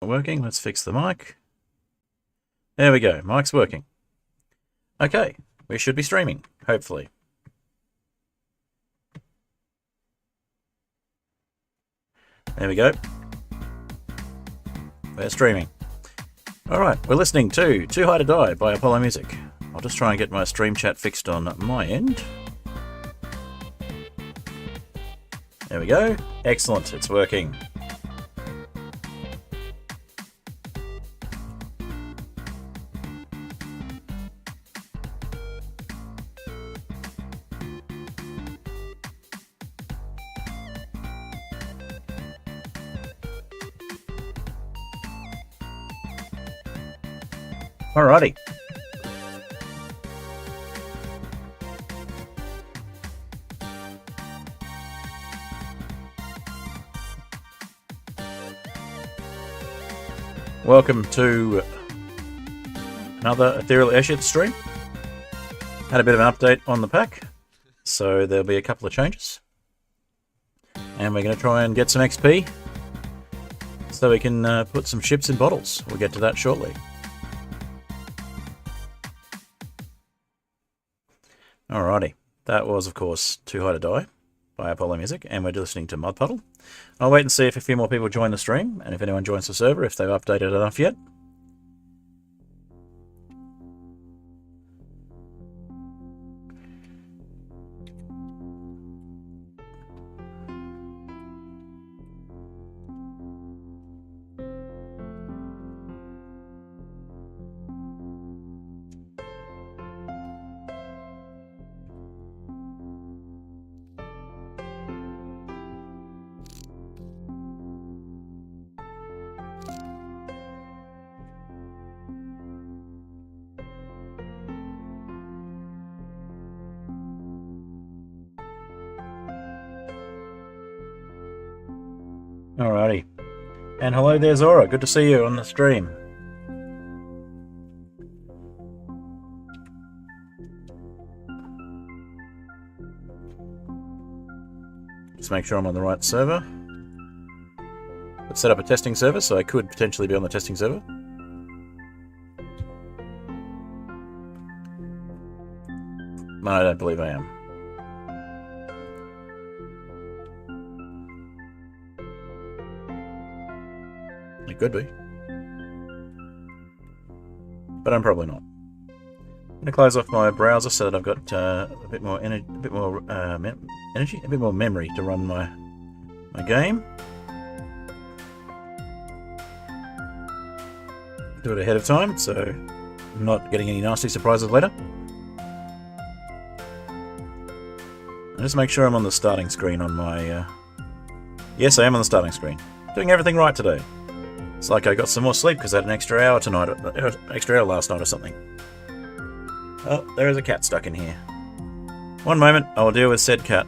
working. Let's fix the mic. There we go. Mic's working. Okay, we should be streaming, hopefully. There we go. We're streaming. Alright, we're listening to Too High to Die by Apollo Music. I'll just try and get my stream chat fixed on my end. There we go. Excellent, it's working. Alrighty. Welcome to another Ethereal Airships stream. Had a bit of an update on the pack, so there'll be a couple of changes. And we're going to try and get some XP so we can put some ships in bottles. We'll get to that shortly. Alrighty, that was of course Too High to Die by Apollo Music, and we're listening to Puddle. I'll wait and see if a few more people join the stream, and if anyone joins the server, if they've updated enough yet. Alrighty. And hello there, Zora. Good to see you on the stream. Just make sure I'm on the right server. Let's set up a testing server, so I could potentially be on the testing server. No, I don't believe I am. It could be, but I'm probably not. I'm going to close off my browser so that I've got a bit more energy, a bit more memory to run my game. Do it ahead of time, so I'm not getting any nasty surprises later. And just make sure I'm on the starting screen on my. Yes, I am on the starting screen. Doing everything right today. It's like I got some more sleep because I had an extra hour tonight, extra hour last night or something. Oh, there is a cat stuck in here. One moment, I will deal with said cat.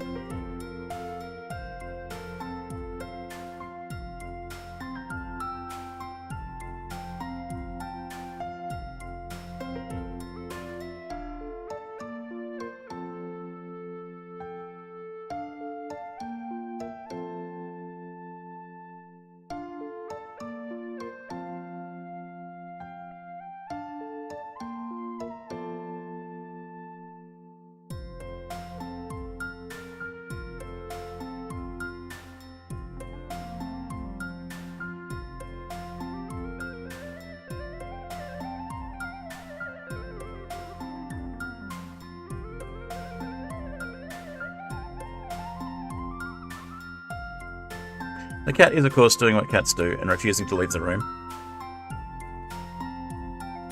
The cat is, of course, doing what cats do and refusing to leave the room.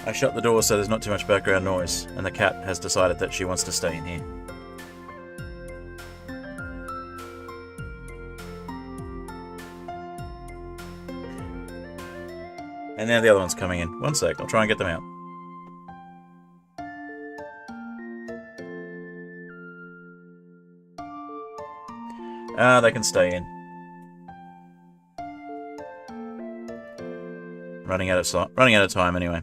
I shut the door so there's not too much background noise, and the cat has decided that she wants to stay in here. And now the other one's coming in. One sec, I'll try and get them out. Ah, they can stay in. Running out of time anyway.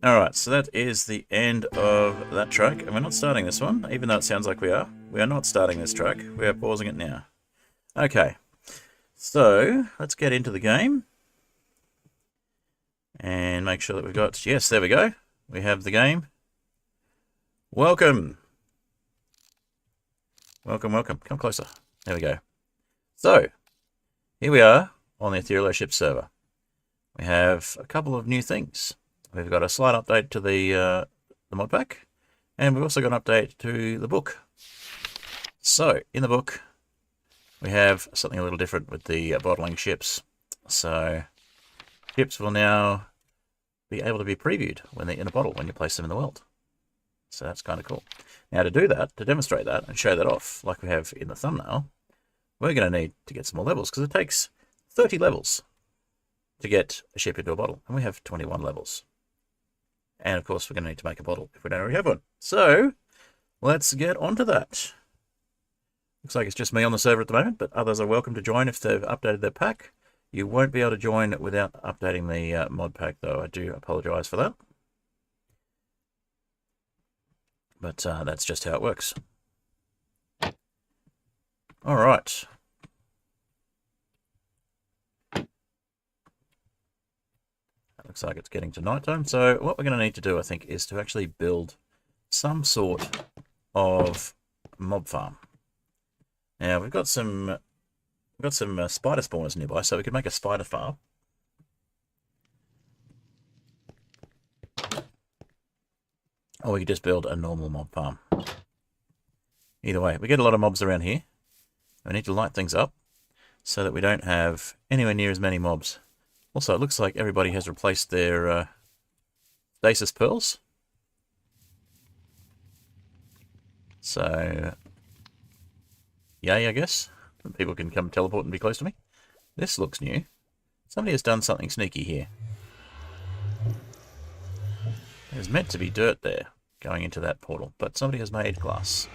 Alright, so that is the end of that track, and we're not starting this one, even though it sounds like we are. We are not starting this track, we are pausing it now. Okay, so let's get into the game. And make sure that we've got... Yes, there we go. We have the game. Welcome. Welcome, welcome. Come closer. There we go. So, here we are on the Aetherial Airships server. We have a couple of new things. We've got a slight update to the mod pack, and we've also got an update to the book. So, in the book, we have something a little different with the bottling ships. So, ships will now be able to be previewed when they're in a bottle when you place them in the world. So that's kind of cool. Now to do that, to demonstrate that and show that off, like we have in the thumbnail, we're going to need to get some more levels, because it takes 30 levels to get a ship into a bottle, and we have 21 levels. And of course, we're going to need to make a bottle if we don't already have one. So let's get on to that. Looks like it's just me on the server at the moment, but others are welcome to join if they've updated their pack. You won't be able to join without updating the mod pack, though. I do apologize for that. But that's just how it works. All right. It looks like it's getting to nighttime. So what we're going to need to do, I think, is to actually build some sort of mob farm. Now we've got some spider spawners nearby, so we could make a spider farm. Or we could just build a normal mob farm. Either way, we get a lot of mobs around here. We need to light things up so that we don't have anywhere near as many mobs. Also, it looks like everybody has replaced their stasis pearls. So, yay, I guess. People can come teleport and be close to me. This looks new. Somebody has done something sneaky here. There's meant to be dirt there going into that portal, but somebody has made glass.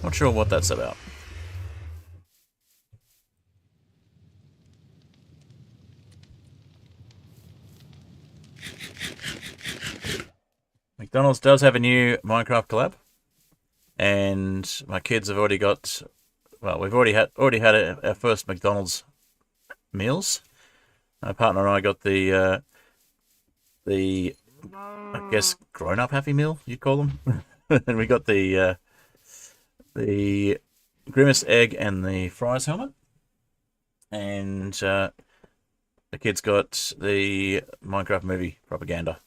Not sure what that's about. McDonald's does have a new Minecraft collab, and my kids have already got... Well, we've already had our first McDonald's meals. My partner and I got the I guess grown-up Happy Meal, you'd call them. And we got the Grimace egg and the fries helmet. And the kids got the Minecraft movie propaganda.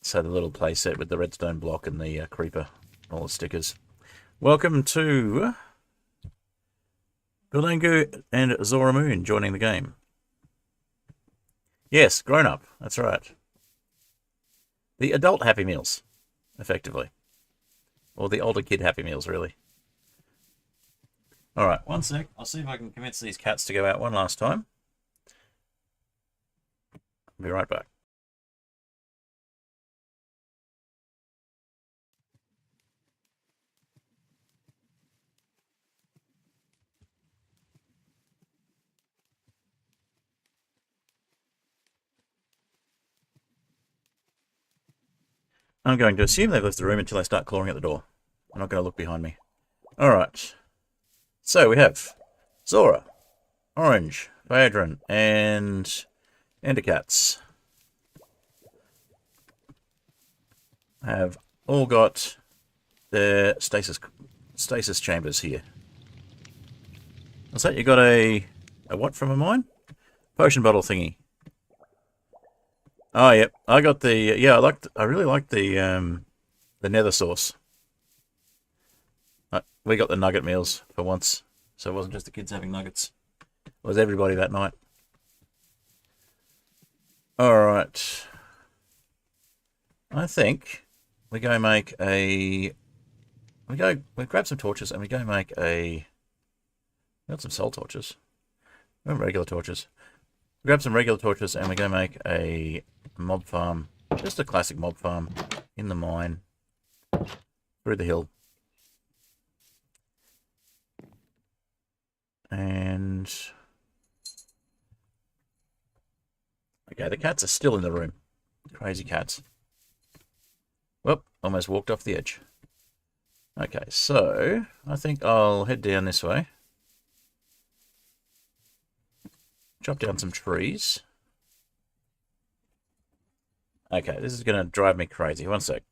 So the little play set with the redstone block and the creeper, all the stickers. Welcome to Puddle and Zora Moon joining the game. Yes, grown up. That's right. The adult Happy Meals, effectively. Or the older kid Happy Meals, really. Alright, one sec. I'll see if I can convince these cats to go out one last time. I'll be right back. I'm going to assume they've left the room until I start clawing at the door. I'm not going to look behind me. Alright. So we have Zora, Orange, Adrian, and Endercats. Have all got their stasis chambers here. What's that? You got a what from a mine? Potion bottle thingy. Oh, yep. I got the... Yeah, I really like the nether sauce. We got the nugget meals for once. So it wasn't just the kids having nuggets. It was everybody that night. Alright. I think we go make a... We grab some torches and we go make a... We got some soul torches. We have regular torches. Grab some regular torches and we go make a mob farm. Just a classic mob farm in the mine. Through the hill. And... Okay, the cats are still in the room. Crazy cats. Whoop, almost walked off the edge. Okay, so I think I'll head down this way. chop down some trees. Okay, this is going to drive me crazy. One sec.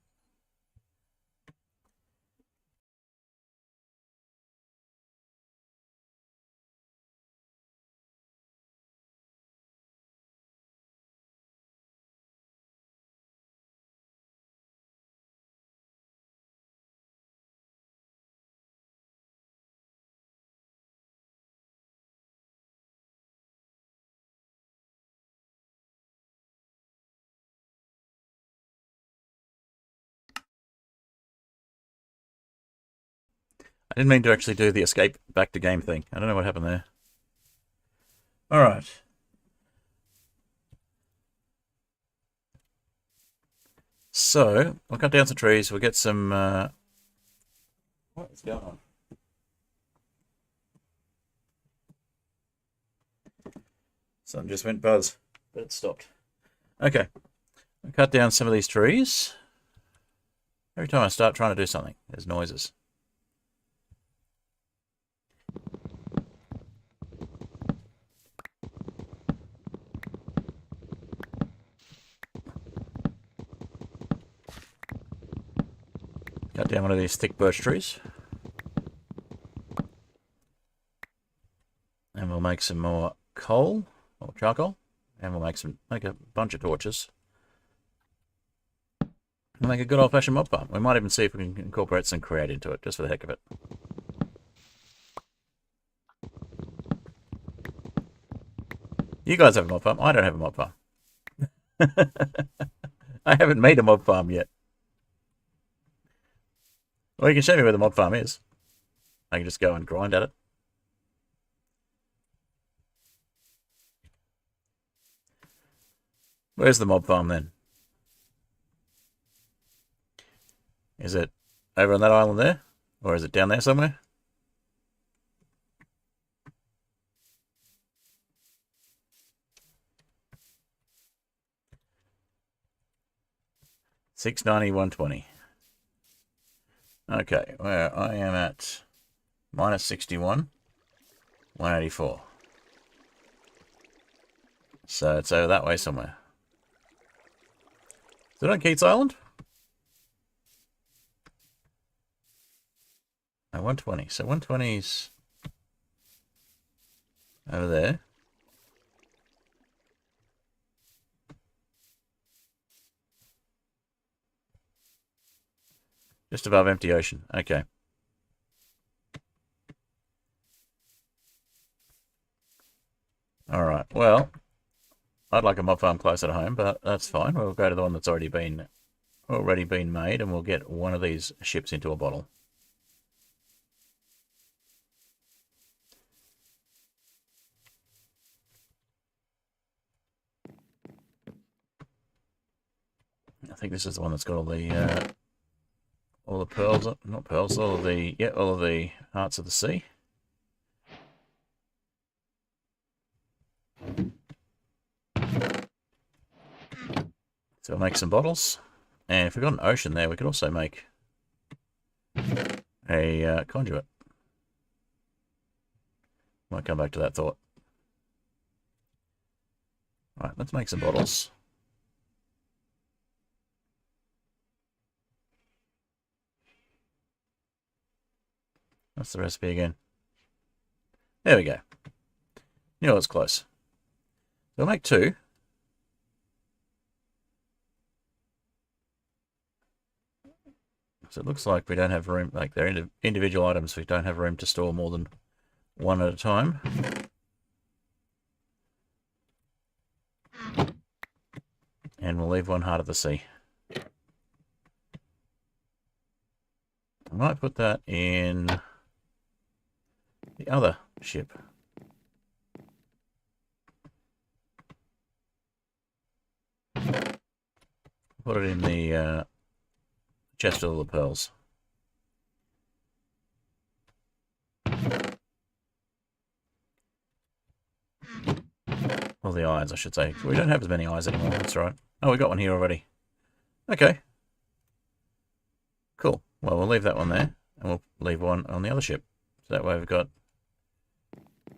I didn't mean to actually do the escape back to game thing. I don't know what happened there. Alright. So, we'll cut down some trees. We'll get some... What is going on? Something just went buzz, but it stopped. Okay. We'll cut down some of these trees. Every time I start trying to do something, there's noises. Cut down one of these thick birch trees. And we'll make some more coal, or charcoal. And we'll make a bunch of torches. We'll make a good old-fashioned mob farm. We might even see if we can incorporate some create into it, just for the heck of it. You guys have a mob farm. I don't have a mob farm. I haven't made a mob farm yet. Well, you can show me where the mob farm is. I can just go and grind at it. Where's the mob farm then? Is it over on that island there? Or is it down there somewhere? $690, $120. Okay, where I am at minus 61, 184. So it's over that way somewhere. Is it on Keats Island? No, 120. So 120's over there. Just above empty ocean. Okay. Alright, well, I'd like a mob farm closer to home, but that's fine. We'll go to the one that's already been made, and we'll get one of these ships into a bottle. I think this is the one that's got all the pearls, not pearls, all of the hearts of the sea. So we'll make some bottles. And if we've got an ocean there, we could also make a conduit. Might come back to that thought. Right, let's make some bottles. What's the recipe again? There we go. Knew it was close. We'll make 2. So it looks like we don't have room, like they're individual items, we don't have room to store more than one at a time. And we'll leave one heart of the sea. I might put that in the other ship. Put it in the chest of all the pearls. All the eyes, I should say. We don't have as many eyes anymore, that's right. Oh, we got one here already. Okay. Cool. Well, we'll leave that one there, and we'll leave one on the other ship. So that way we've got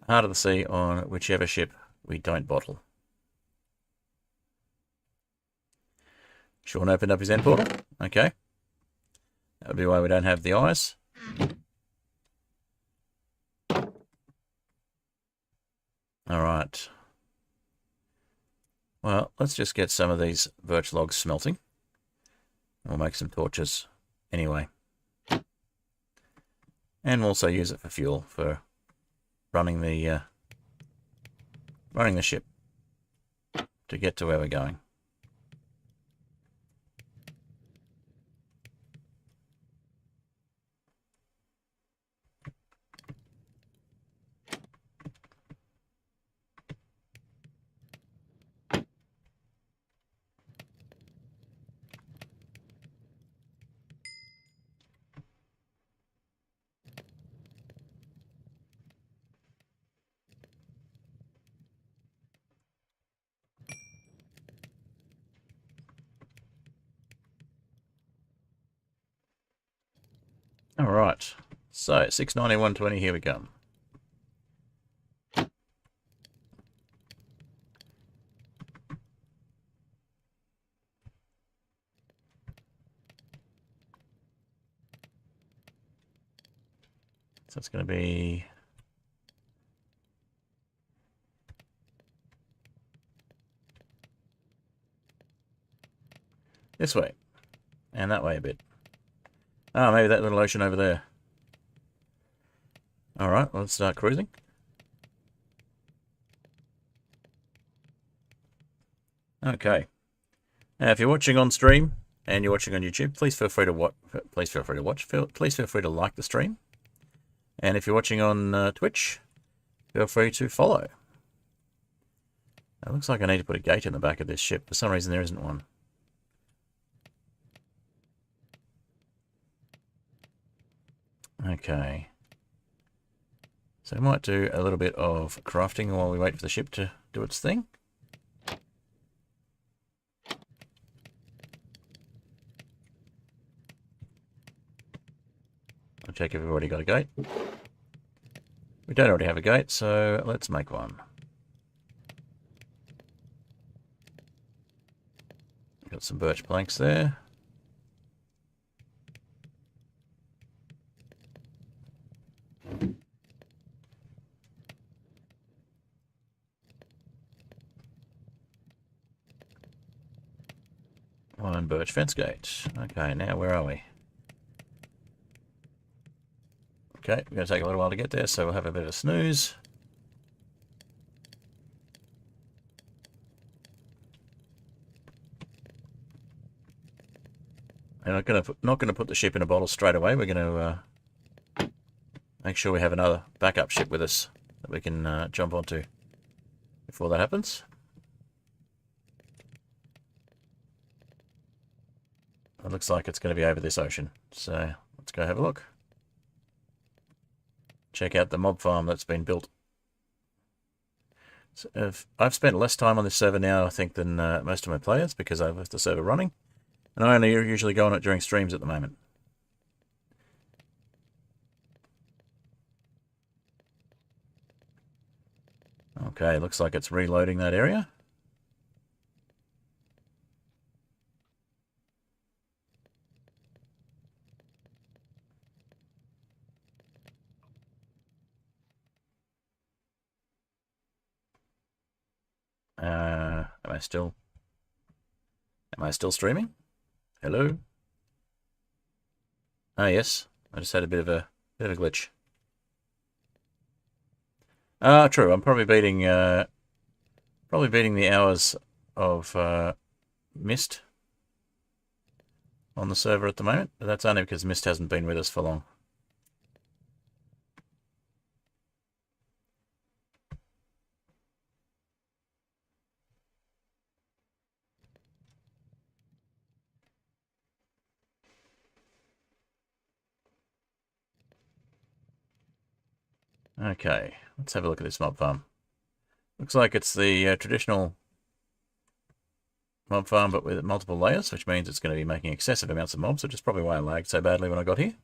Heart of the Sea on whichever ship we don't bottle. Sean opened up his end portal. Okay. That would be why we don't have the eyes. Alright. Well, let's just get some of these birch logs smelting. We'll make some torches anyway. And we'll also use it for fuel for running the ship to get to where we're going. Alright, so 691.20, here we come. So it's going to be this way, and that way a bit. Oh, maybe that little ocean over there. Alright, let's start cruising. Okay. Now, if you're watching on stream and you're watching on YouTube, please feel free to watch. Please feel free to like the stream. And if you're watching on Twitch, feel free to follow. It looks like I need to put a gate in the back of this ship. For some reason, there isn't one. Okay. So I might do a little bit of crafting while we wait for the ship to do its thing. I'll check if we've already got a gate. We don't already have a gate, so let's make one. Got some birch planks there. One birch fence gate. Okay, now where are we? Okay, we're going to take a little while to get there, so we'll have a bit of a snooze. And I'm not going to put the ship in a bottle straight away. We're going to make sure we have another backup ship with us that we can jump onto before that happens. It looks like it's going to be over this ocean, so let's go have a look. Check out the mob farm that's been built. So I've spent less time on this server now, I think, than most of my players because I've left the server running. And I only usually go on it during streams at the moment. Okay, looks like it's reloading that area. Am I still streaming? Hello? Ah, yes. I just had a bit of a glitch. True. I'm probably beating the hours of Mist on the server at the moment, but that's only because Mist hasn't been with us for long. Okay, let's have a look at this mob farm. Looks like it's the traditional mob farm, but with multiple layers, which means it's going to be making excessive amounts of mobs, which is probably why I lagged so badly when I got here.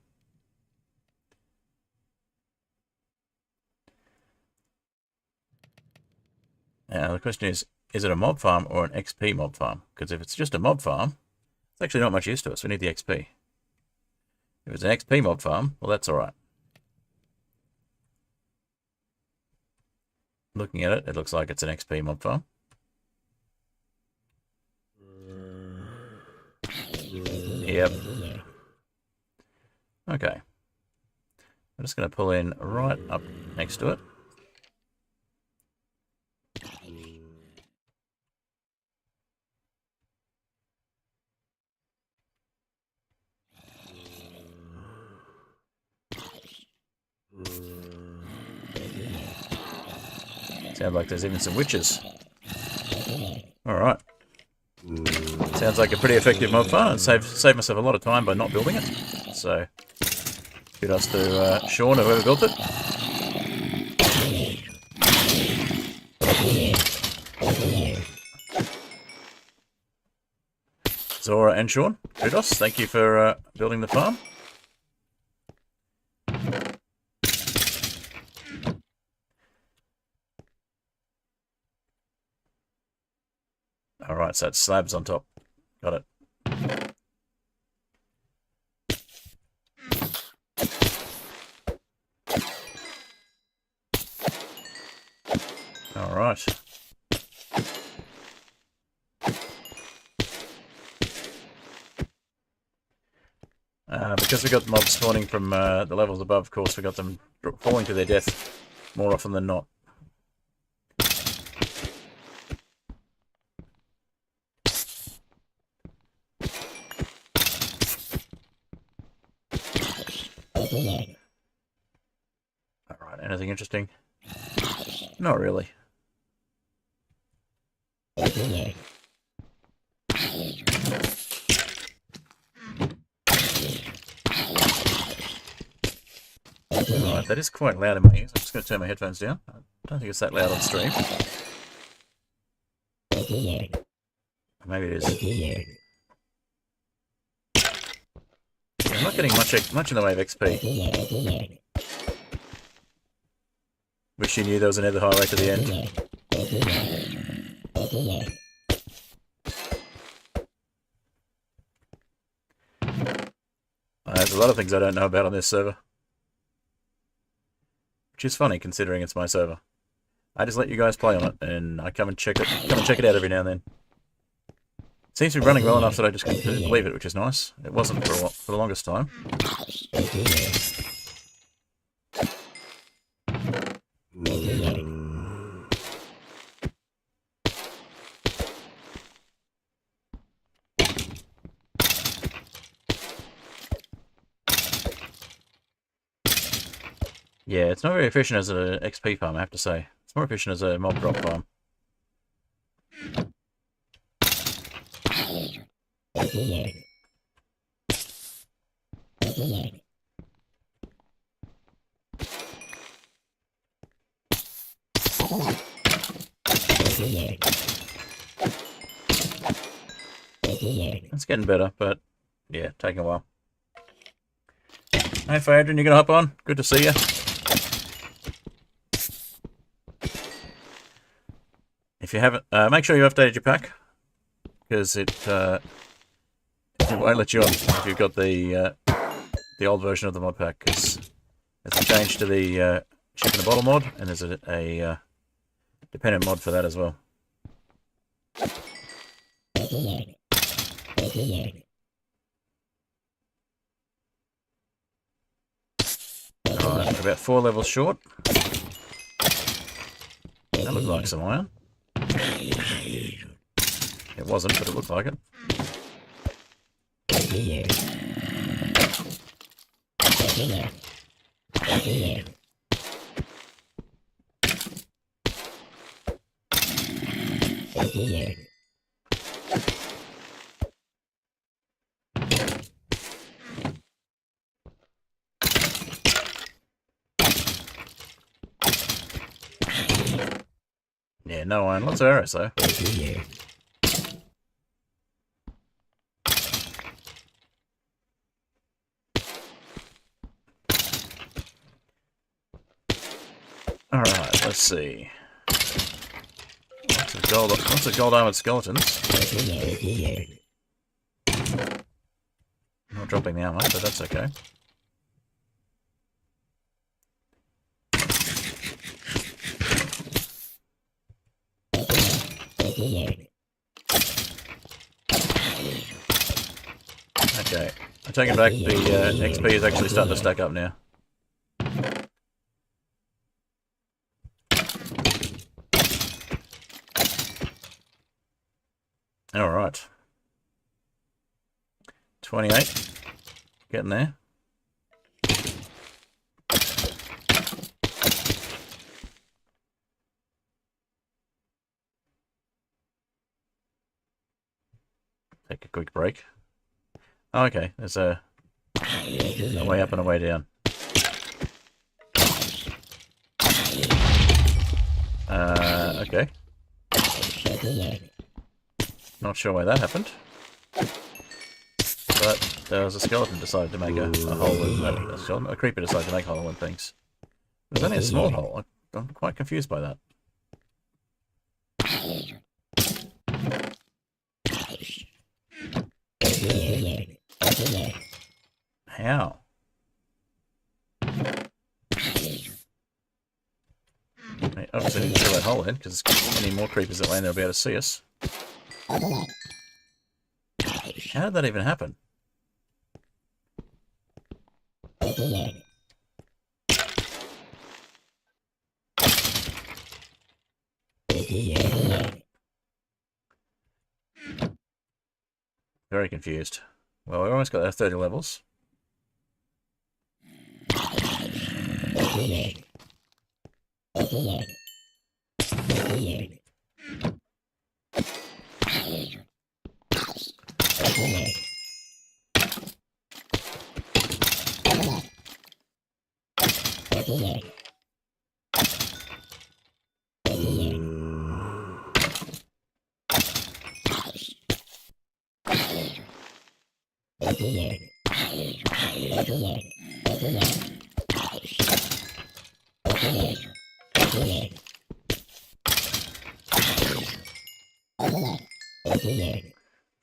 Now the question is it a mob farm or an XP mob farm? Because if it's just a mob farm, it's actually not much use to us. We need the XP. If it's an XP mob farm, well, that's alright. Looking at it, it looks like it's an XP mob farm. Yep. Okay. I'm just going to pull in right up next to it. Sounds like there's even some witches. Alright. Sounds like a pretty effective mob farm, and saved myself a lot of time by not building it. So, kudos to Sean, whoever built it. Zora and Sean, kudos. Thank you for building the farm. Alright, so it's slabs on top. Got it. Alright. Because we got mobs spawning from the levels above, of course, we got them falling to their death more often than not. Alright, anything interesting? Not really. Alright, that is quite loud in my ears. I'm just going to turn my headphones down. I don't think it's that loud on stream. Maybe it is. I'm not getting much in the way of XP. Wish you knew there was an nether highway to the end. There's a lot of things I don't know about on this server. Which is funny considering it's my server. I just let you guys play on it and I come and check it out every now and then. It seems to be running well enough that I just couldn't leave it, which is nice. It wasn't for the longest time. Yeah, it's not very efficient as an XP farm, I have to say. It's more efficient as a mob drop farm. It's getting better, but yeah, taking a while. Hey, Adrian, you gonna hop on? Good to see you. If you haven't, make sure you updated your pack, because it won't let you on if you've got the old version of the mod pack. Because there's a change to the chip in a bottle mod, and there's a dependent mod for that as well. Alright, about 4 levels short. That looked like some iron. It wasn't, but it looked like it. Yeah, no iron. Lots of arrows, though. Alright, let's see. lots of gold armored skeletons. Not dropping the armor, but that's okay. Okay, I take it back. The XP is actually starting to stack up now. All right, 28, getting there. Take a quick break. Oh, okay, there's a way up and a way down. Okay. Not sure why that happened. But there was a skeleton decided to make a hole in... A creeper decided to make a hole in things. It was only a small hole. I'm quite confused by that. How? Obviously didn't fill that hole in, because any more creepers that land there will be able to see us. How did that even happen? Very confused. Well, we've almost got our 30 levels.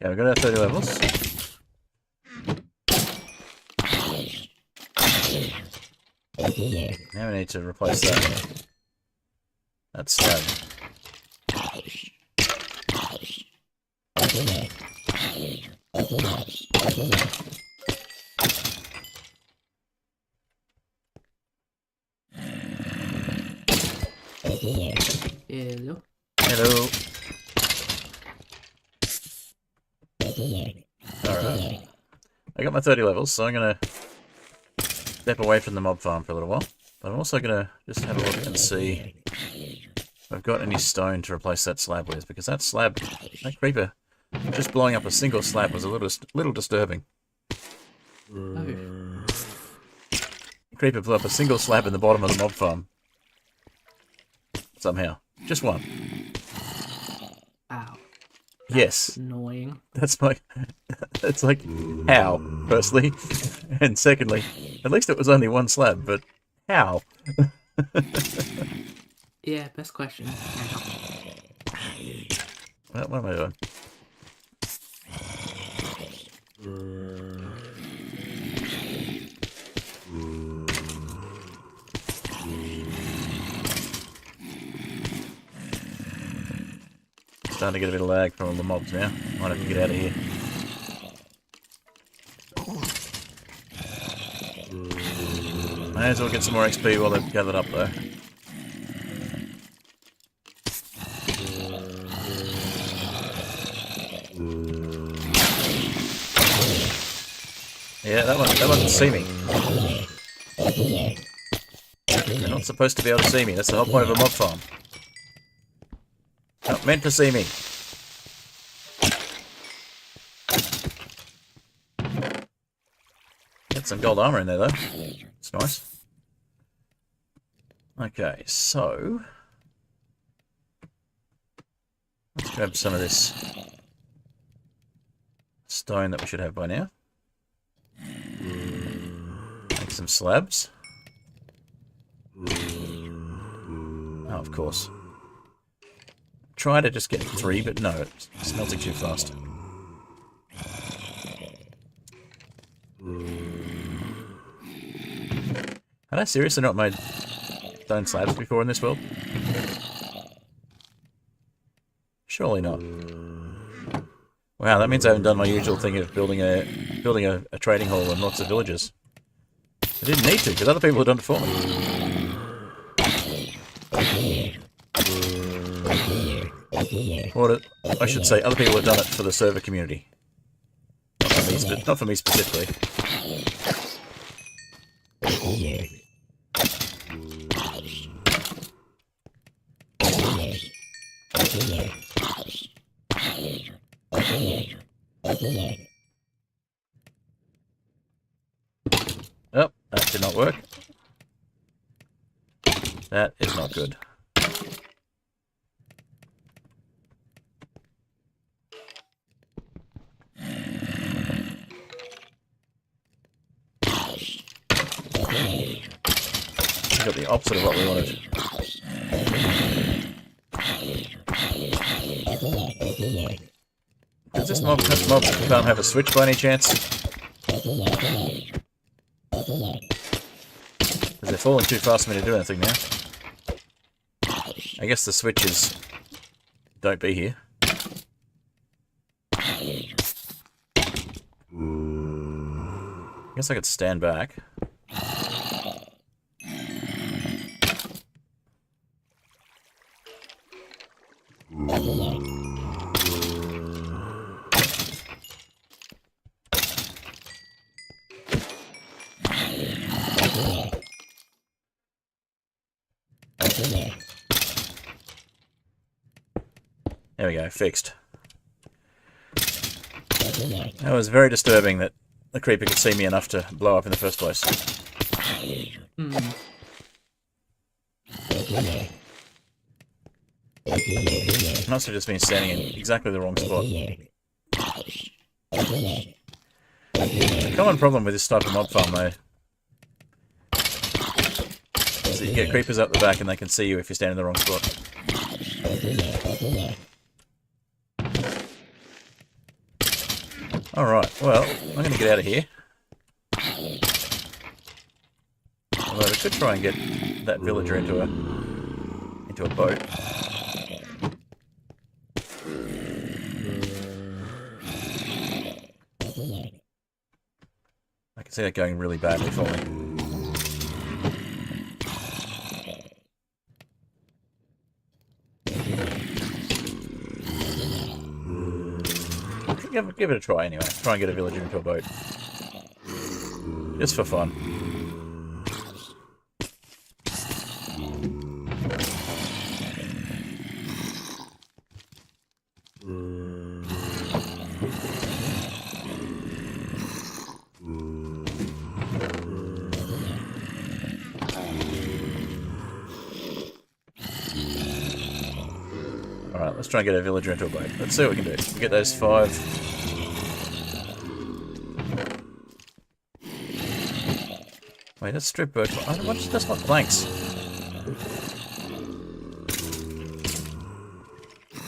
Yeah, we've got our 30 levels. Now we need to replace that slab. Hello. Hello. Alright. I got my 30 levels, so I'm going to step away from the mob farm for a little while. But I'm also going to just have a look and see if I've got any stone to replace that slab with. Because that creeper, just blowing up a single slab was a little disturbing. Oh. The creeper blew up a single slab in the bottom of the mob farm. Somehow. Just one. Ow. Yes. Annoying. That's like, how, firstly? And secondly, at least it was only one slab, but how? Yeah, best question. What am I doing? Starting to get a bit of lag from all the mobs now. Might have to get out of here. May as well get some more XP while they've gathered up though. Yeah, that one didn't see me. They're not supposed to be able to see me. That's the whole point of a mob farm. Not meant to see me. Get some gold armor in there, though. It's nice. Okay, so... let's grab some of this stone that we should have by now. Make some slabs. Oh, of course. try to just get 3, but no, it's melting too fast. Had I seriously not made stone slabs before in this world? Surely not. Wow, that means I haven't done my usual thing of building a trading hall and lots of villages. I didn't need to, because other people have done it for me. Or I should say, other people have done it for the server community. Not for me specifically. Oh, that did not work. That is not good. We got the opposite of what we wanted. Does this mob can't have a switch by any chance? Because they're falling too fast for me to do anything now. I guess the switches don't be here. I guess I could stand back. There we go, fixed. That was very disturbing that the creeper could see me enough to blow up in the first place. I must have just been standing in exactly the wrong spot. The common problem with this type of mob farm, though, is that you get creepers up the back and they can see you if you stand in the wrong spot. Alright, well, I'm going to get out of here. Although I could try and get that villager into a boat. I can see that going really badly for me. Give it a try anyway. Try and get a villager into a boat. Just for fun. Alright, let's try and get a villager into a boat. Let's see what we can do. We get those 5. Wait, that's strip bird. That's not planks.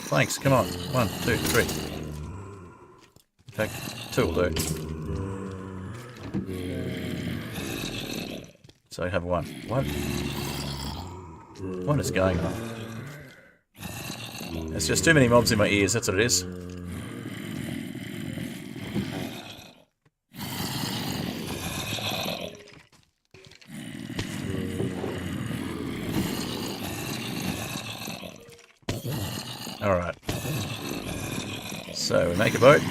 Planks, come on. 1, 2, 3. In fact, 2 will do. So I have 1. What is going on? There's just too many mobs in my ears, that's what it is. Alright. So we make a boat.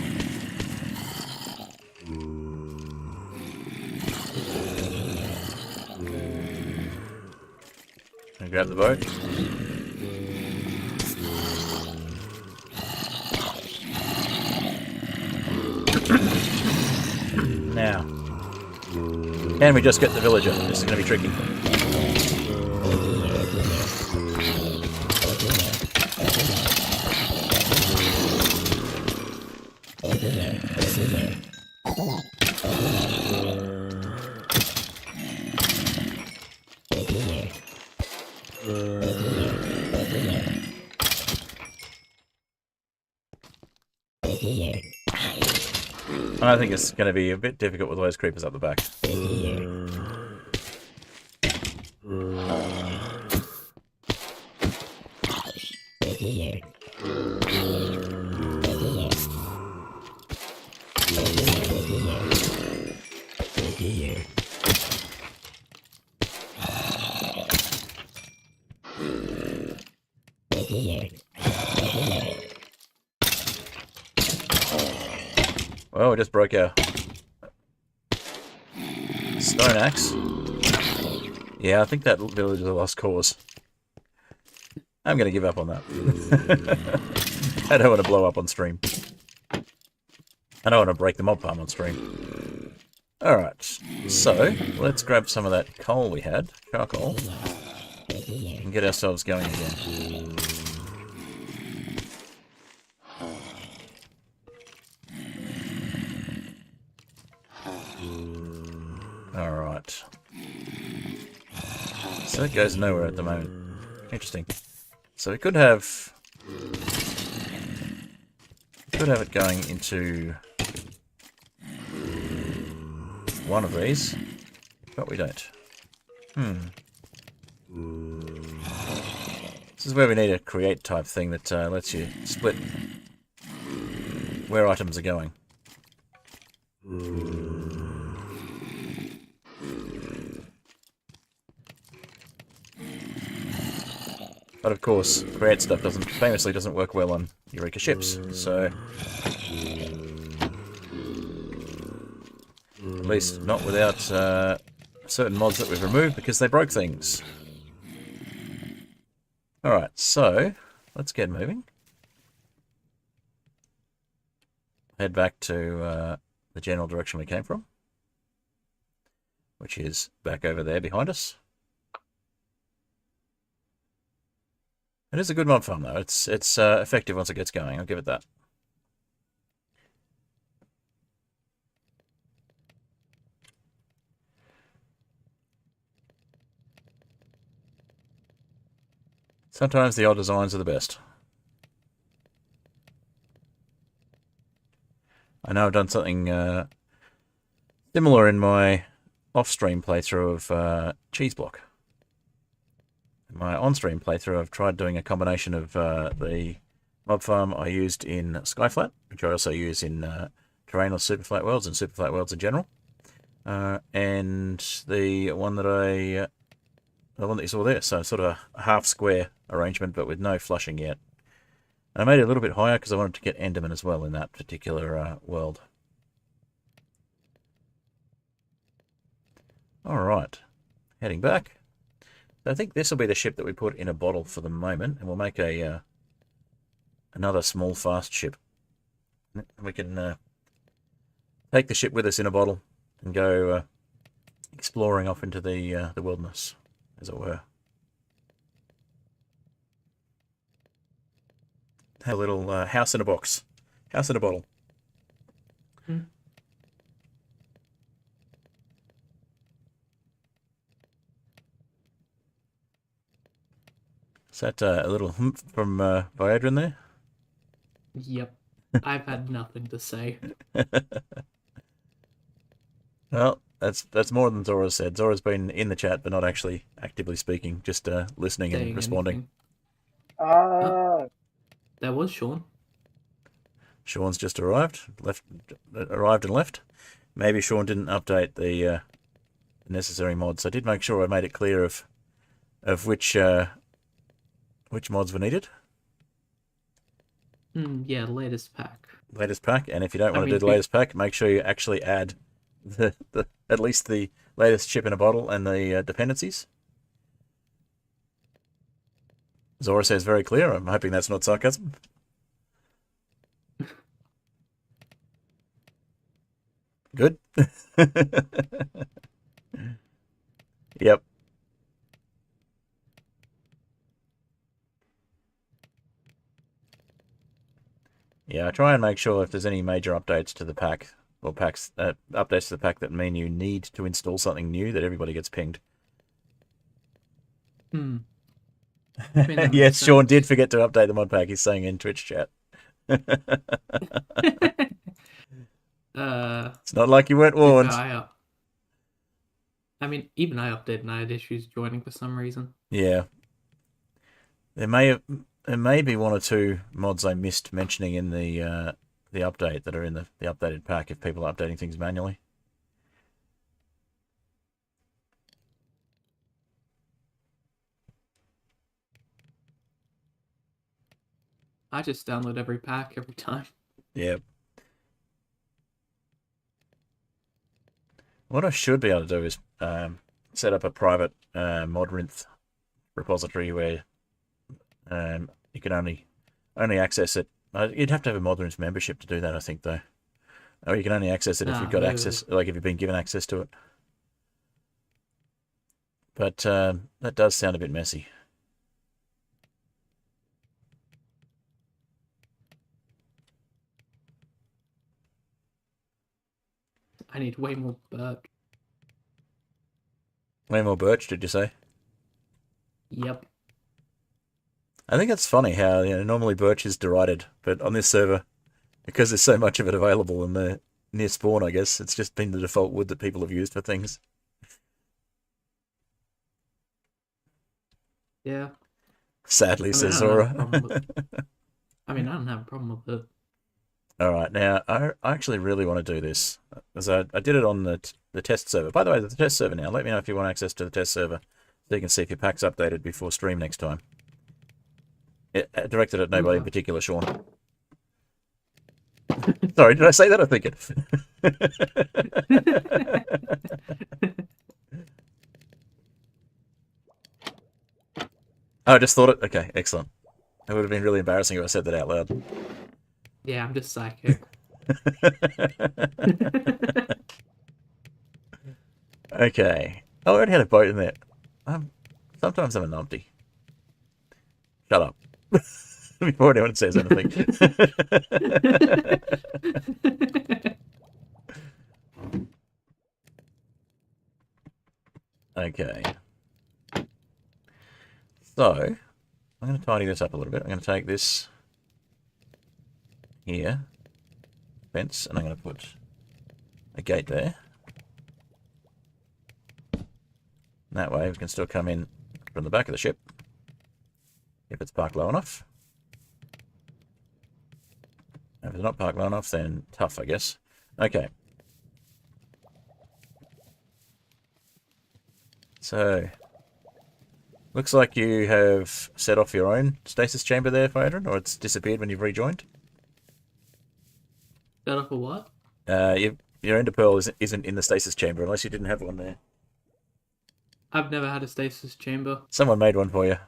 And grab the boat. Now. Can we just get the villager? This is going to be tricky. I think it's going to be a bit difficult with those creepers up the back. Well, we just broke our stone axe. Yeah, I think that village is a lost cause. I'm going to give up on that. I don't want to blow up on stream. I don't want to break the mob farm on stream. Alright, so let's grab some of that coal we had, charcoal, and get ourselves going again. Alright. So that goes nowhere at the moment. Interesting. So we could have it going into one of these, but we don't. This is where we need a create type thing that lets you split where items are going. But of course, create stuff famously doesn't work well on Eureka ships, so at least not without certain mods that we've removed because they broke things. Alright, so let's get moving. Head back to the general direction we came from, which is back over there behind us. It is a good mod farm though. It's effective once it gets going. I'll give it that. Sometimes the odd designs are the best. I know I've done something similar in my off-stream playthrough of Cheese Block. In my on-stream playthrough, I've tried doing a combination of the mob farm I used in Skyflat, which I also use in terrainless superflat worlds and superflat worlds in general, and the one that you saw there. So sort of a half square arrangement, but with no flushing yet. And I made it a little bit higher because I wanted to get Enderman as well in that particular world. Alright, heading back. I think this will be the ship that we put in a bottle for the moment, and we'll make a another small fast ship. We can take the ship with us in a bottle and go exploring off into the wilderness, as it were. Have a little house in a box, house in a bottle. Is that a little humph from Viadrin there? Yep. I've had nothing to say. Well, that's more than Zora said. Zora's been in the chat, but not actually actively speaking, just listening and responding. There was Sean. Sean's just arrived and left. Maybe Sean didn't update the necessary mods. I did make sure I made it clear of which mods were needed. Yeah, latest pack. Latest pack, and if you don't want to do the latest pack, make sure you actually add the at least the latest ship in a bottle and the dependencies. Zora says very clear. I'm hoping that's not sarcasm. Good. Yep. Yeah, I try and make sure if there's any major updates to the pack, or updates to the pack that mean you need to install something new, that everybody gets pinged. I mean, yes, Sean did forget to update the mod pack, he's saying in Twitch chat. It's not like you weren't To be fair, warned. I mean, even I updated and I had issues joining for some reason. Yeah. There may be one or two mods I missed mentioning in the update that are in the updated pack if people are updating things manually. I just download every pack every time. Yeah. What I should be able to do is set up a private modrinth repository where you can only access it. You'd have to have a modrinth membership to do that, I think, though. Or you can only access it if you've got access, like if you've been given access to it. But that does sound a bit messy. I need way more birch. Way more birch, did you say? Yep. I think it's funny how normally birch is derided, but on this server, because there's so much of it available and near spawn, I guess it's just been the default wood that people have used for things. Yeah. Sadly, says I Zora. I don't have a problem with it. All right, now I actually really want to do this because I did it on the test server. By the way, there's a test server now. Let me know if you want access to the test server so you can see if your pack's updated before stream next time. Directed at nobody in particular, Sean. Sorry, did I say that? I think it. Oh, I just thought it. Okay, excellent. It would have been really embarrassing if I said that out loud. Yeah, I'm just psychic. Okay. Oh, I already had a boat in there. Sometimes I'm a numpty. Shut up. Before anyone says anything. Okay. So, I'm going to tidy this up a little bit. I'm going to take this here, fence, and I'm going to put a gate there. And that way we can still come in from the back of the ship if it's parked low enough. If it's not parked low enough, then tough, I guess. Okay. So, looks like you have set off your own stasis chamber there, Phaedron, or it's disappeared when you've rejoined. Set up a what? Your ender pearl isn't in the stasis chamber unless you didn't have one there. I've never had a stasis chamber. Someone made one for you.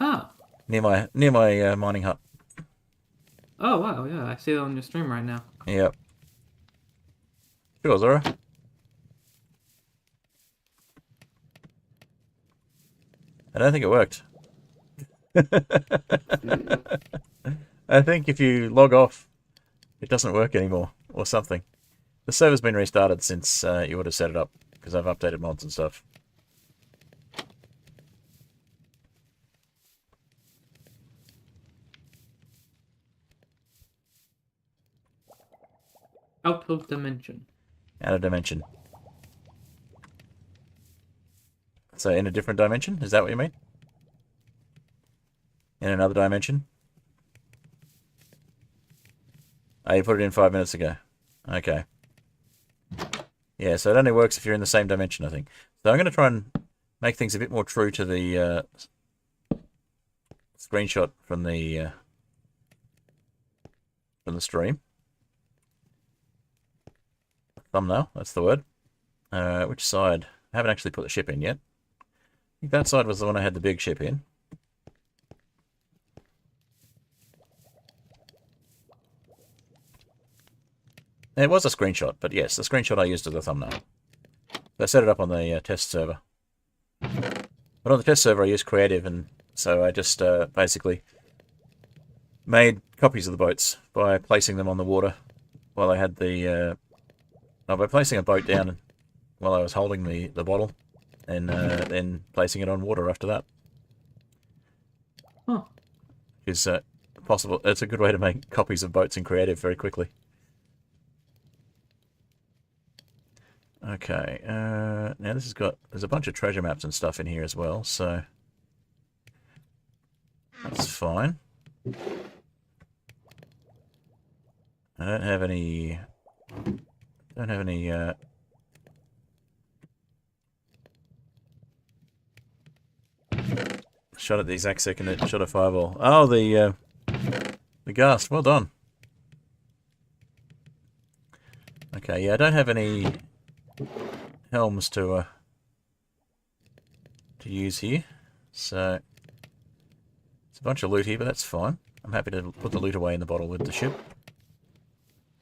Ah. Near my mining hut. Oh wow, yeah, I see it on your stream right now. Yep. Sure, Zora. I don't think it worked. I think if you log off, it doesn't work anymore, or something. The server's been restarted since you would have set it up, because I've updated mods and stuff. Out of dimension. Out of dimension. So in a different dimension? Is that what you mean? In another dimension? Oh, you put it in 5 minutes ago. Okay. Yeah, so it only works if you're in the same dimension, I think. So I'm going to try and make things a bit more true to the screenshot from the stream. Thumbnail, that's the word. Which side? I haven't actually put the ship in yet. I think that side was the one I had the big ship in. It was a screenshot, but yes, the screenshot I used as a thumbnail. So I set it up on the test server. But on the test server I used creative, and so I just basically made copies of the boats by placing them on the water while I had the... by placing a boat down while I was holding the bottle, and then placing it on water after that. Huh. Because possible. It's a good way to make copies of boats in creative very quickly. Okay, now this has got, there's a bunch of treasure maps and stuff in here as well, so that's fine. I don't have any shot at the exact second it shot a fireball. Oh, the ghast. Well done. Okay, yeah, I don't have any helms to use here, so it's a bunch of loot here, but that's fine. I'm happy to put the loot away in the bottle with the ship.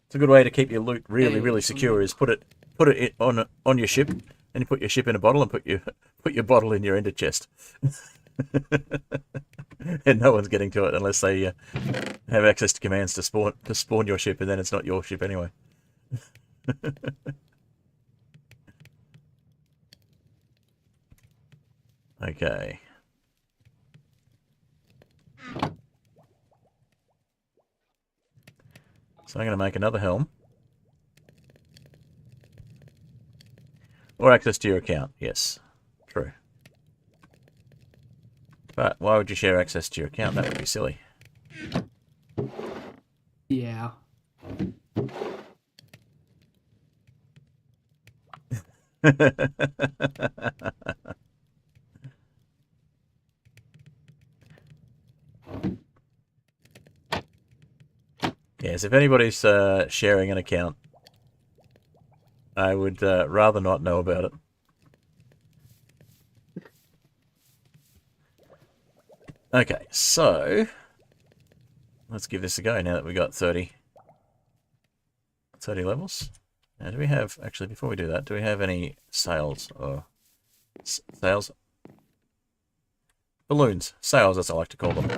It's a good way to keep your loot really secure. Is put it on your ship, and you put your ship in a bottle and put your bottle in your ender chest. And no one's getting to it unless they have access to commands to spawn your ship, and then it's not your ship anyway. Okay. So I'm going to make another helm. Or access to your account. Yes. True. But why would you share access to your account? That would be silly. Yeah. Yes, if anybody's sharing an account, I would rather not know about it. Okay, so let's give this a go now that we've got 30 levels. Now, do we have, actually, before we do that, do we have any sails or sails? Balloons. Sails, as I like to call them.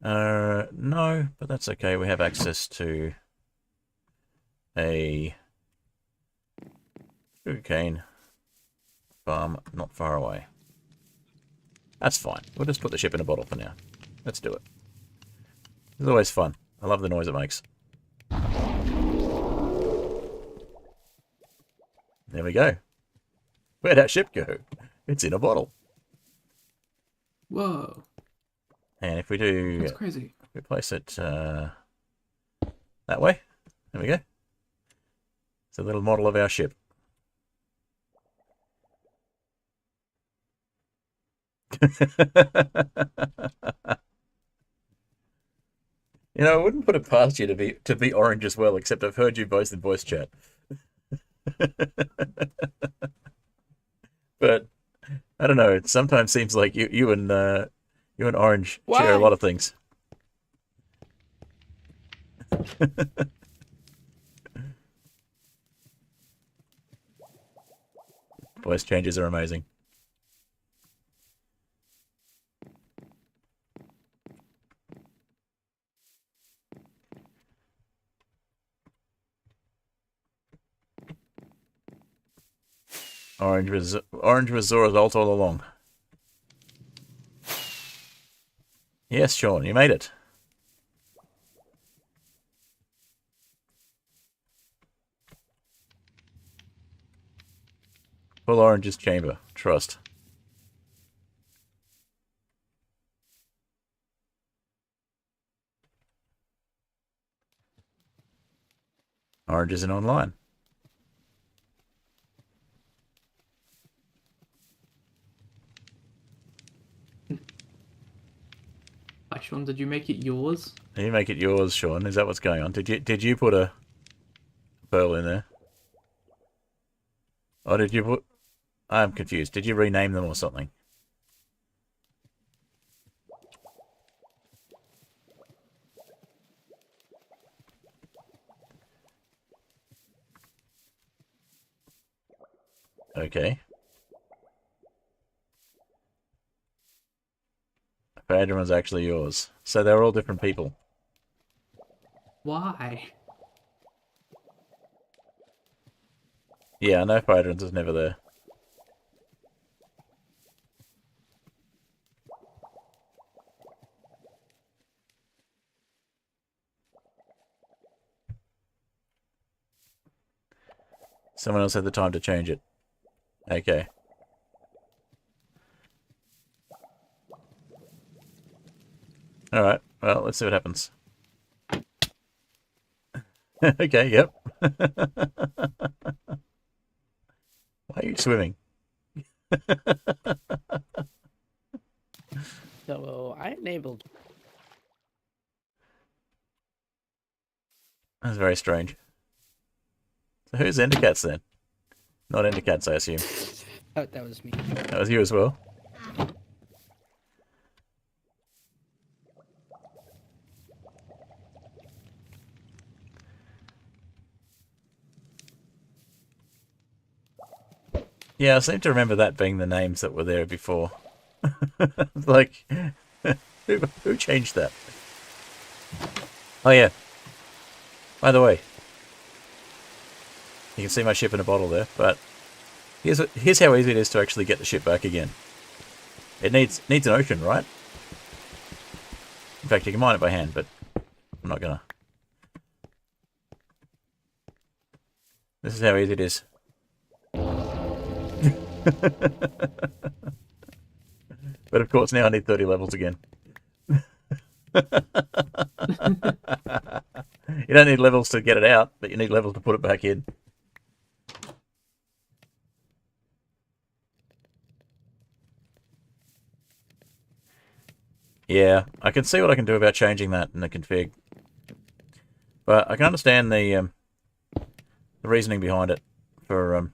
No, but that's okay. We have access to a sugarcane farm not far away. That's fine. We'll just put the ship in a bottle for now. Let's do it. It's always fun. I love the noise it makes. There we go. Where'd that ship go? It's in a bottle. Whoa. And if we do... That's crazy. If we place it that way. There we go. It's a little model of our ship. You know, I wouldn't put it past you to be orange as well, except I've heard you both in voice chat. But I don't know. It sometimes seems like you and Orange share a lot of things. Voice changes are amazing. Orange was Zora's ult all along. Yes, Sean, you made it. Full Orange's chamber. Trust. Orange isn't online. Hi, Sean, did you make it yours? You make it yours, Sean. Is that what's going on? Did you put a pearl in there? Or did you put... I'm confused. Did you rename them or something? Okay. Badger one's actually yours. So they're all different people. Why? Yeah, I know Phaedron's is never there. Someone else had the time to change it. Okay. Alright, well, let's see what happens. Okay, yep. Why are you swimming? So I enabled. That's very strange. So who's Endercats then? Not Endercats, I assume. That was me. That was you as well. Yeah, I seem to remember that being the names that were there before. Like, who changed that? Oh yeah. By the way, you can see my ship in a bottle there, but here's how easy it is to actually get the ship back again. It needs an ocean, right? In fact, you can mine it by hand, but I'm not gonna. This is how easy it is. But of course, now I need 30 levels again. You don't need levels to get it out, but you need levels to put it back in. Yeah, I can see what I can do about changing that in the config. But I can understand the reasoning behind it for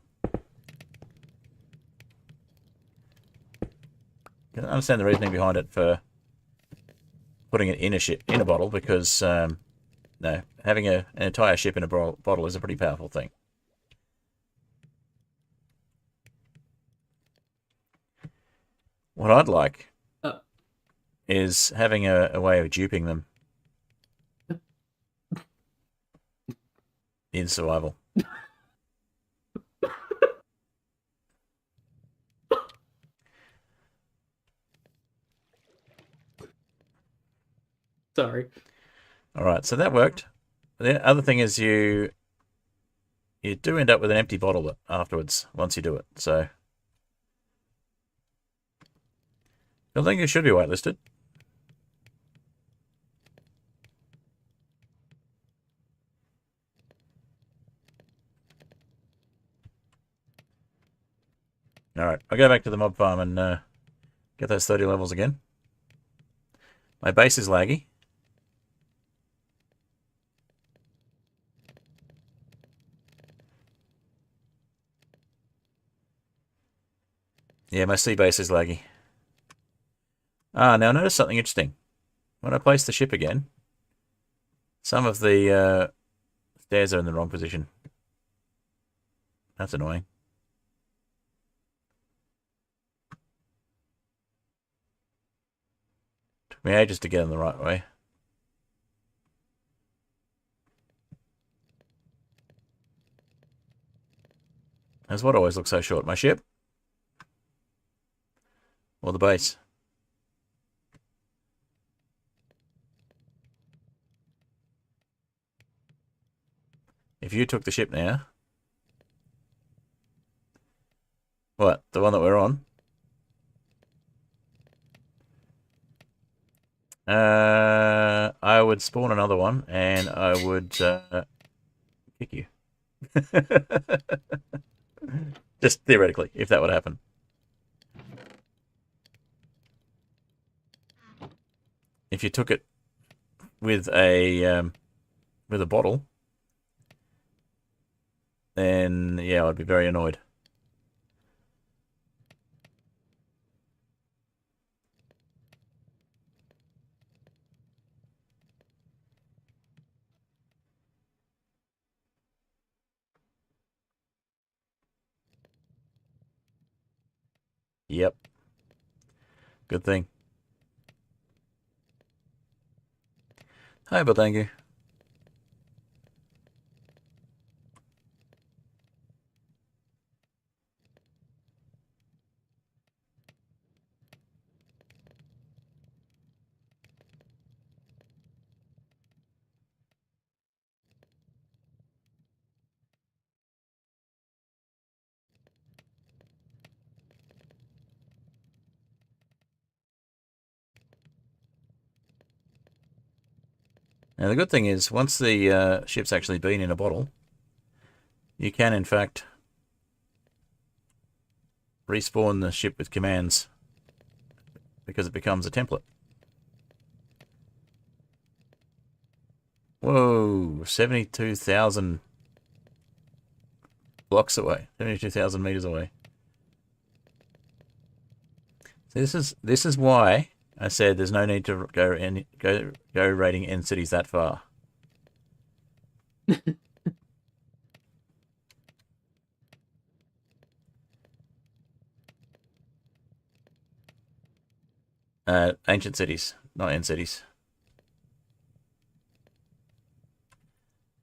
I understand the reasoning behind it for putting it in a bottle, because no, having an entire ship in a bottle is a pretty powerful thing. What I'd like is having a way of duping them in survival. Sorry. Alright, so that worked. The other thing is you do end up with an empty bottle afterwards once you do it, so I think it should be whitelisted. Alright, I'll go back to the mob farm and get those 30 levels again. My base is laggy. Yeah, my sea base is laggy. Ah, now notice something interesting. When I place the ship again, some of the stairs are in the wrong position. That's annoying. Took me ages to get them the right way. That's what always looks so short. My ship? Or the base? If you took the ship now... What? The one that we're on? I would spawn another one, and I would kick you. Just theoretically, if that would happen. If you took it with a bottle, then yeah, I'd be very annoyed. Yep. Good thing. Hi, but thank you. Now the good thing is, once the ship's actually been in a bottle, you can in fact respawn the ship with commands because it becomes a template. Whoa, 72,000 blocks away, 72,000 meters away. This is why I said there's no need to go raiding end cities that far. Ancient cities, not end cities.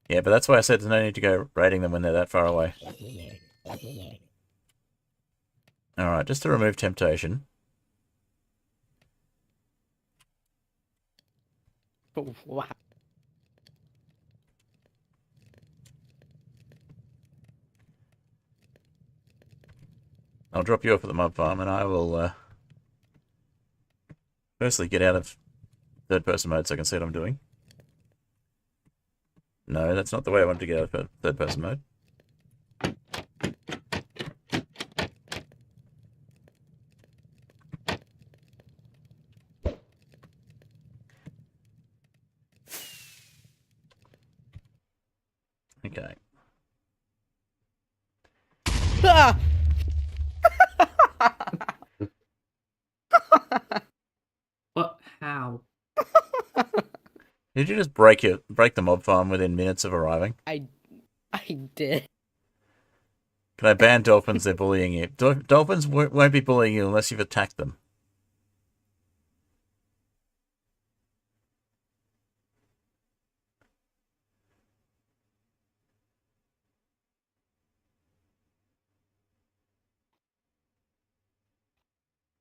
Yeah, but that's why I said there's no need to go raiding them when they're that far away. Alright, just to remove temptation. Oh, wow. I'll drop you off at the mob farm and I will firstly get out of third person mode so I can see what I'm doing. No, that's not the way I wanted to get out of third person mode. Okay. Ah! What? How? Did you just break the mob farm within minutes of arriving? I did. Can I ban dolphins? They're bullying you. Dolphins won't be bullying you unless you've attacked them.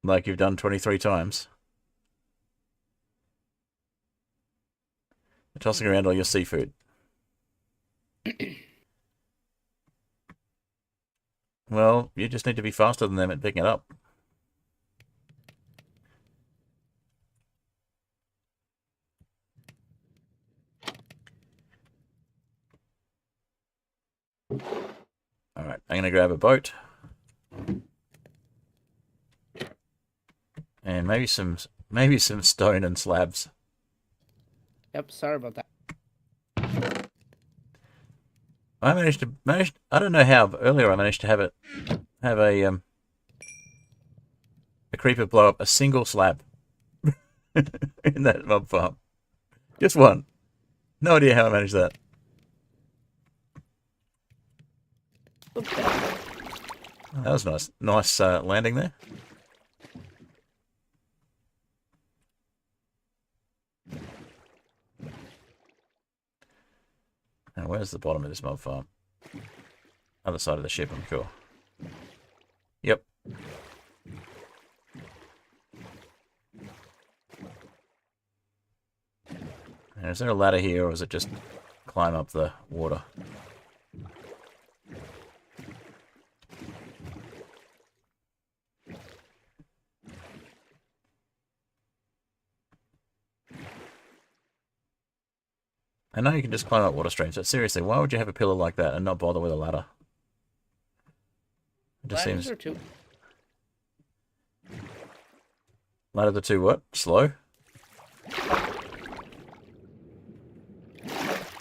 Like you've done 23 times. You're tossing around all your seafood. Well, you just need to be faster than them at picking it up. Alright, I'm going to grab a boat. And maybe some stone and slabs. Yep, sorry about that. I I don't know how, but earlier I managed to have a creeper blow up a single slab in that mob farm. Just one. No idea how I managed that. Okay. That was nice. Nice landing there. Now, where's the bottom of this mob farm? Other side of the ship, I'm sure. Yep. Now, is there a ladder here, or is it just climb up the water? I know you can just climb up water streams, but seriously, why would you have a pillar like that and not bother with a ladder? It just Ladders seems... are too. Ladders are too what? Slow?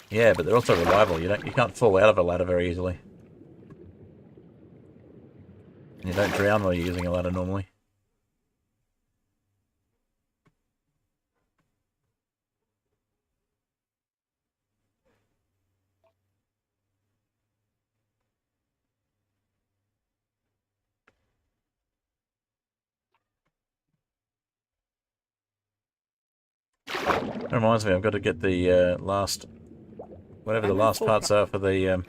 Yeah, but they're also reliable. You can't fall out of a ladder very easily. And you don't drown while you're using a ladder normally. That reminds me, I've got to get the last, whatever the last parts are for the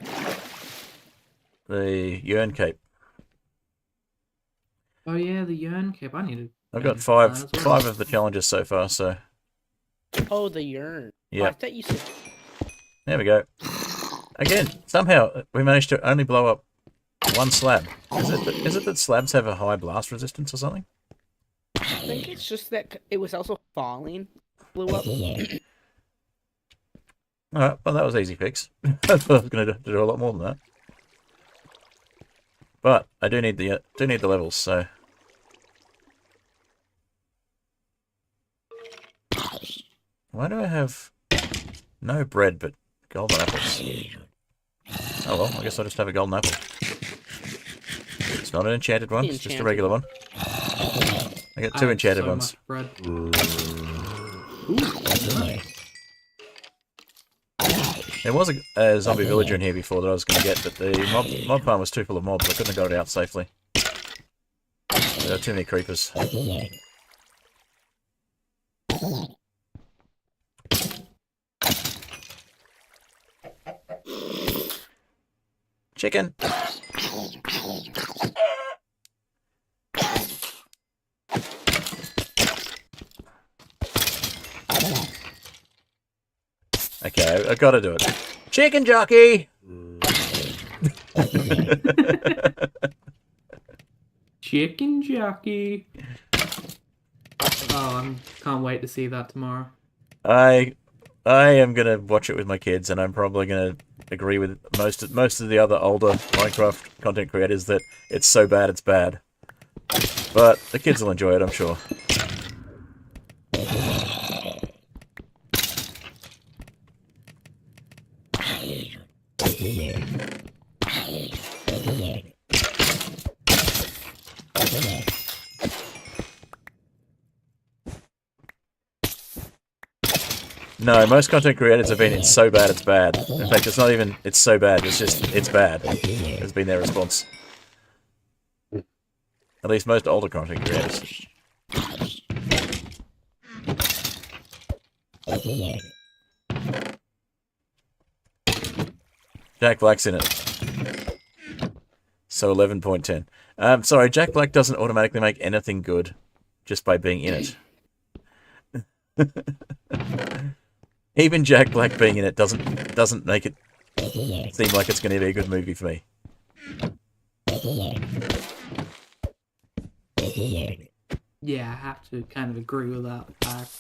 Yearn Cape. Oh yeah, the Yearn Cape. I need to. I've got five of the challenges so far, so Oh, the yearn. yeah. Oh, I thought you said. There we go. Again, somehow we managed to only blow up one slab. Is it that slabs have a high blast resistance or something? I think it's just that it was also falling, blew up. Alright, well that was easy fix. I thought I was going to do a lot more than that. But I do need the levels, so... Why do I have no bread but golden apples? Oh well, I guess I'll just have a golden apple. It's not an enchanted one, it's just a regular one. I got 2 enchanted ones. Much bread. There was a zombie villager in here before that I was going to get, but the mob farm was too full of mobs. I couldn't have got it out safely. There are too many creepers. Chicken! Okay, I've got to do it. Chicken jockey! Chicken jockey. Oh, I can't wait to see that tomorrow. I am gonna watch it with my kids, and I'm probably gonna agree with most of the other older Minecraft content creators that it's so bad it's bad. But the kids will enjoy it, I'm sure. No, most content creators have been it's so bad it's bad. In fact, it's not even it's so bad, it's just it's bad. Has been their response. At least most older content creators. Jack Black's in it. So 11.10. Sorry, Jack Black doesn't automatically make anything good just by being in it. Even Jack Black being in it doesn't make it seem like it's going to be a good movie for me. Yeah, I have to kind of agree with that fact.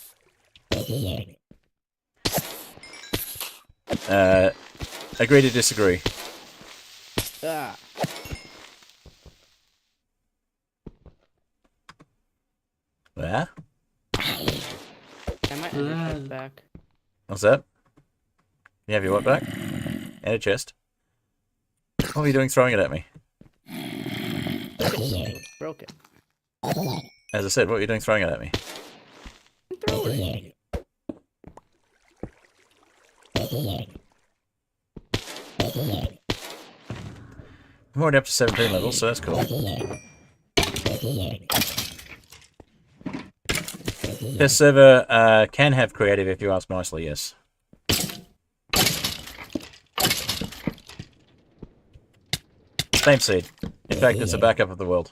Agree to disagree. Ah. Yeah? I might have your chest back. What's that? You have your what back? And a chest. What are you doing throwing it at me? Broke it. As I said, what are you doing throwing it at me? Throw it. I'm already up to 17 levels, so that's cool. This server can have creative if you ask nicely, yes. Same seed. In fact, it's a backup of the world.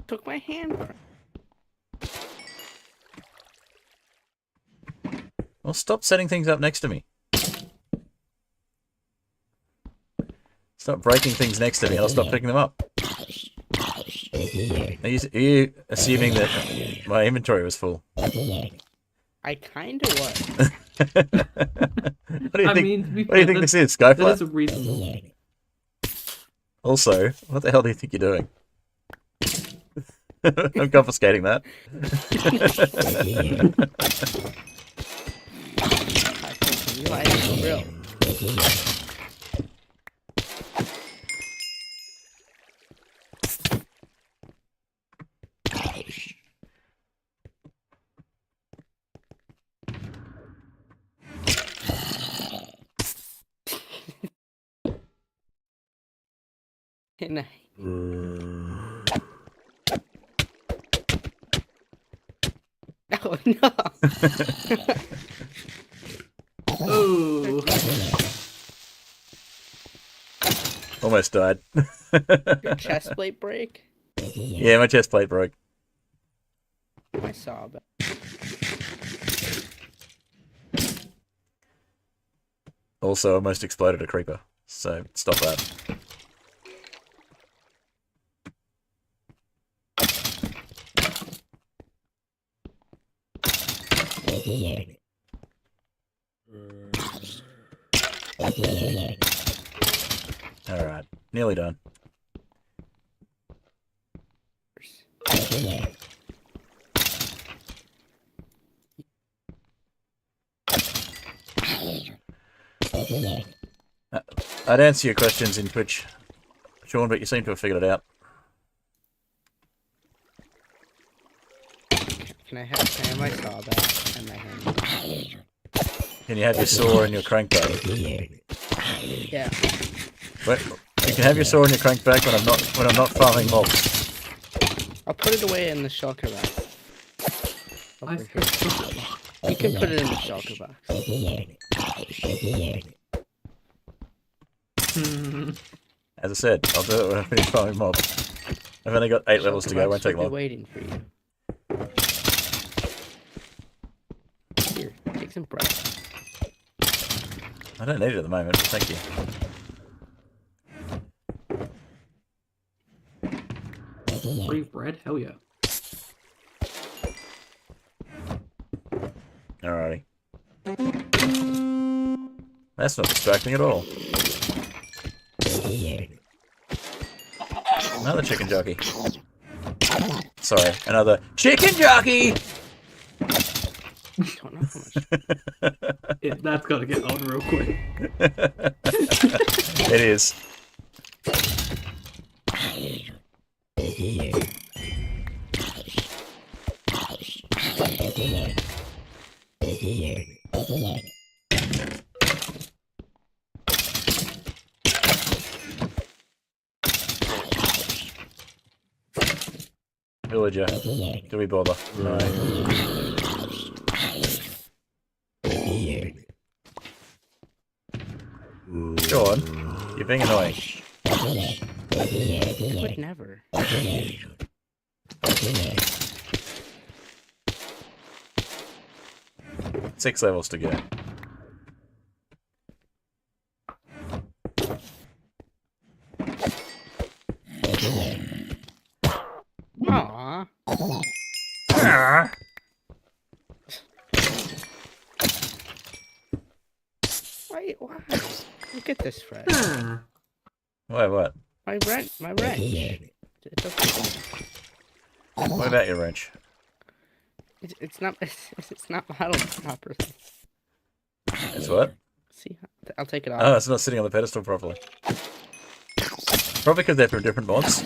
Took my hand. Well, stop setting things up next to me. Stop breaking things next to me, I'll stop picking them up. Are you assuming that my inventory was full? I kinda was. What do you think? What do you think this is, Skyfly? That is a reasonable. Also, what the hell do you think you're doing? I'm confiscating that. You lied for real. And I... Oh no! Oh. Almost died. Your chest plate break? Yeah, my chest plate broke. I saw that. Also, almost exploded a creeper. So, stop that. Alright, nearly done. I'd answer your questions in Twitch, Sean, but you seem to have figured it out. Can I have my saw back and my hand? Can you have your saw and your crankback? Yeah. Wait, you can have your saw and your crankback when I'm not farming mobs. I'll put it away in the shulker box. I Over here. You can put it in the shulker box. As I said, I'll do it when I finish farming mobs. I've only got 8 levels to go, won't take I'll be long. waiting for you. Here, take some bread. I don't need it at the moment, but thank you. Free bread? Hell yeah. Alrighty. That's not distracting at all. Another chicken jockey. Sorry, another chicken jockey! Don't know how much. That's gotta get on real quick. It is. Villager. Do we bother? No. Go on. You're being annoying. I would never. 6 levels to go. Aww. Wait, what? Look at this, Fred. Wait, what? My wrench. It's okay. What about your wrench? It's not modeled properly. It's what? See, I'll take it off. Oh, it's not sitting on the pedestal properly. Probably because they're from different mods.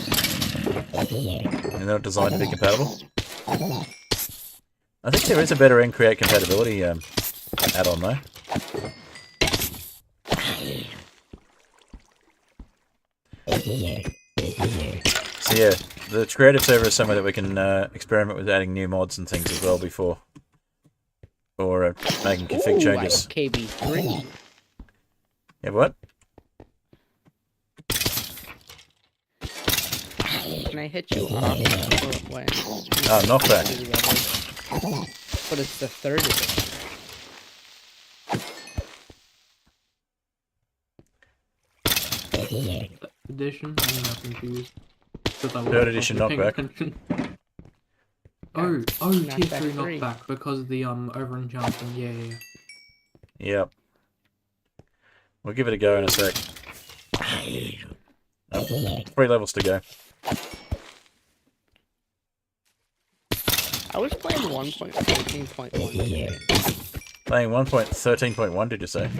And they're not designed to be compatible. I think there is a better Create compatibility add-on though. So yeah, the creative server is somewhere that we can experiment with adding new mods and things as well before, or making config changes. KB3. Yeah, what? Can I hit you off when? Oh, knockback. But it's the third edition. Edition? I'm not confused. Third edition knockback. Oh, tier 3 3. knockback because of the over enchanting. Yeah. Yep. We'll give it a go in a sec. 3 levels to go. I was playing 1.14.1. Playing 1.13.1, did you say?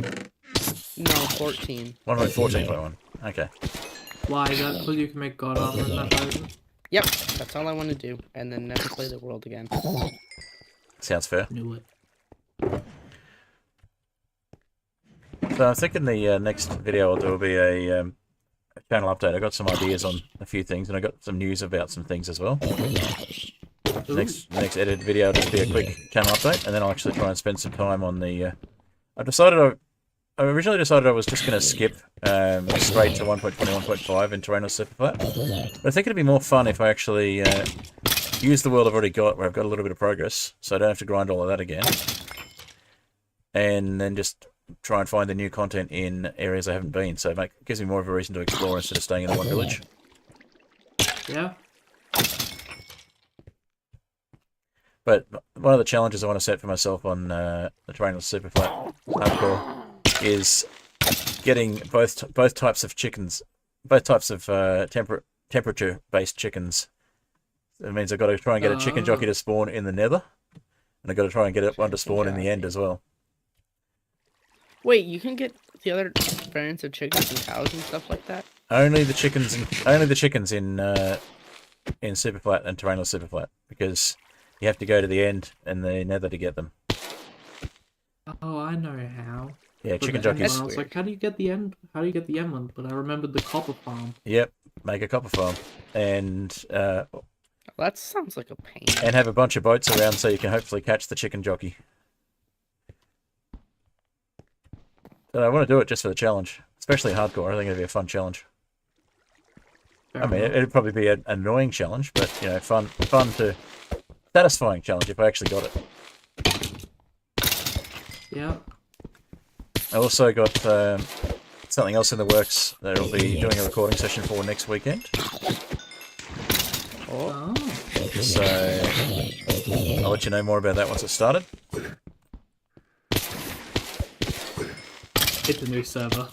No, 14. 1.14.1. Okay. Why is that? Because you can make god armor in that version? Yep, that's all I want to do, and then never play the world again. Sounds fair. Knew it. So I'm thinking the next video I'll do will be a channel update. I got some ideas on a few things, and I got some news about some things as well. The next edited video will just be a quick channel update, and then I'll actually try and spend some time on the. I originally decided I was just going to skip straight to 1.21.5 in Terrainal Superflat. But I think it'd be more fun if I actually use the world I've already got, where I've got a little bit of progress, so I don't have to grind all of that again. And then just try and find the new content in areas I haven't been, so it gives me more of a reason to explore instead of staying in the one village. Yeah. But one of the challenges I want to set for myself on the Terrain Super Flat Hardcore is getting both types of chickens, both types of temperature-based chickens. It means I've got to try and get a chicken jockey to spawn in the nether, and I've got to try and get one to spawn in the end as well. Wait, you can get the other variants of chickens and cows and stuff like that? Only the chickens in Super Flat and Terrain Super Flat, because you have to go to the end and the nether to get them. Oh, I know how. Yeah, But chicken the end jockeys. one, I was like, how do you get the end? How do you get the end one? But I remembered the copper farm. Yep, make a copper farm and That sounds like a pain. have a bunch of boats around so you can hopefully catch the chicken jockey. But I want to do it just for the challenge, especially hardcore. I think it'd be a fun challenge. Fair I mean, enough. it'd probably be an annoying challenge, but you know, fun to satisfying challenge if I actually got it. Yeah. I also got something else in the works that I'll be doing a recording session for next weekend. Oh. So I'll let you know more about that once it's started. It's a new server.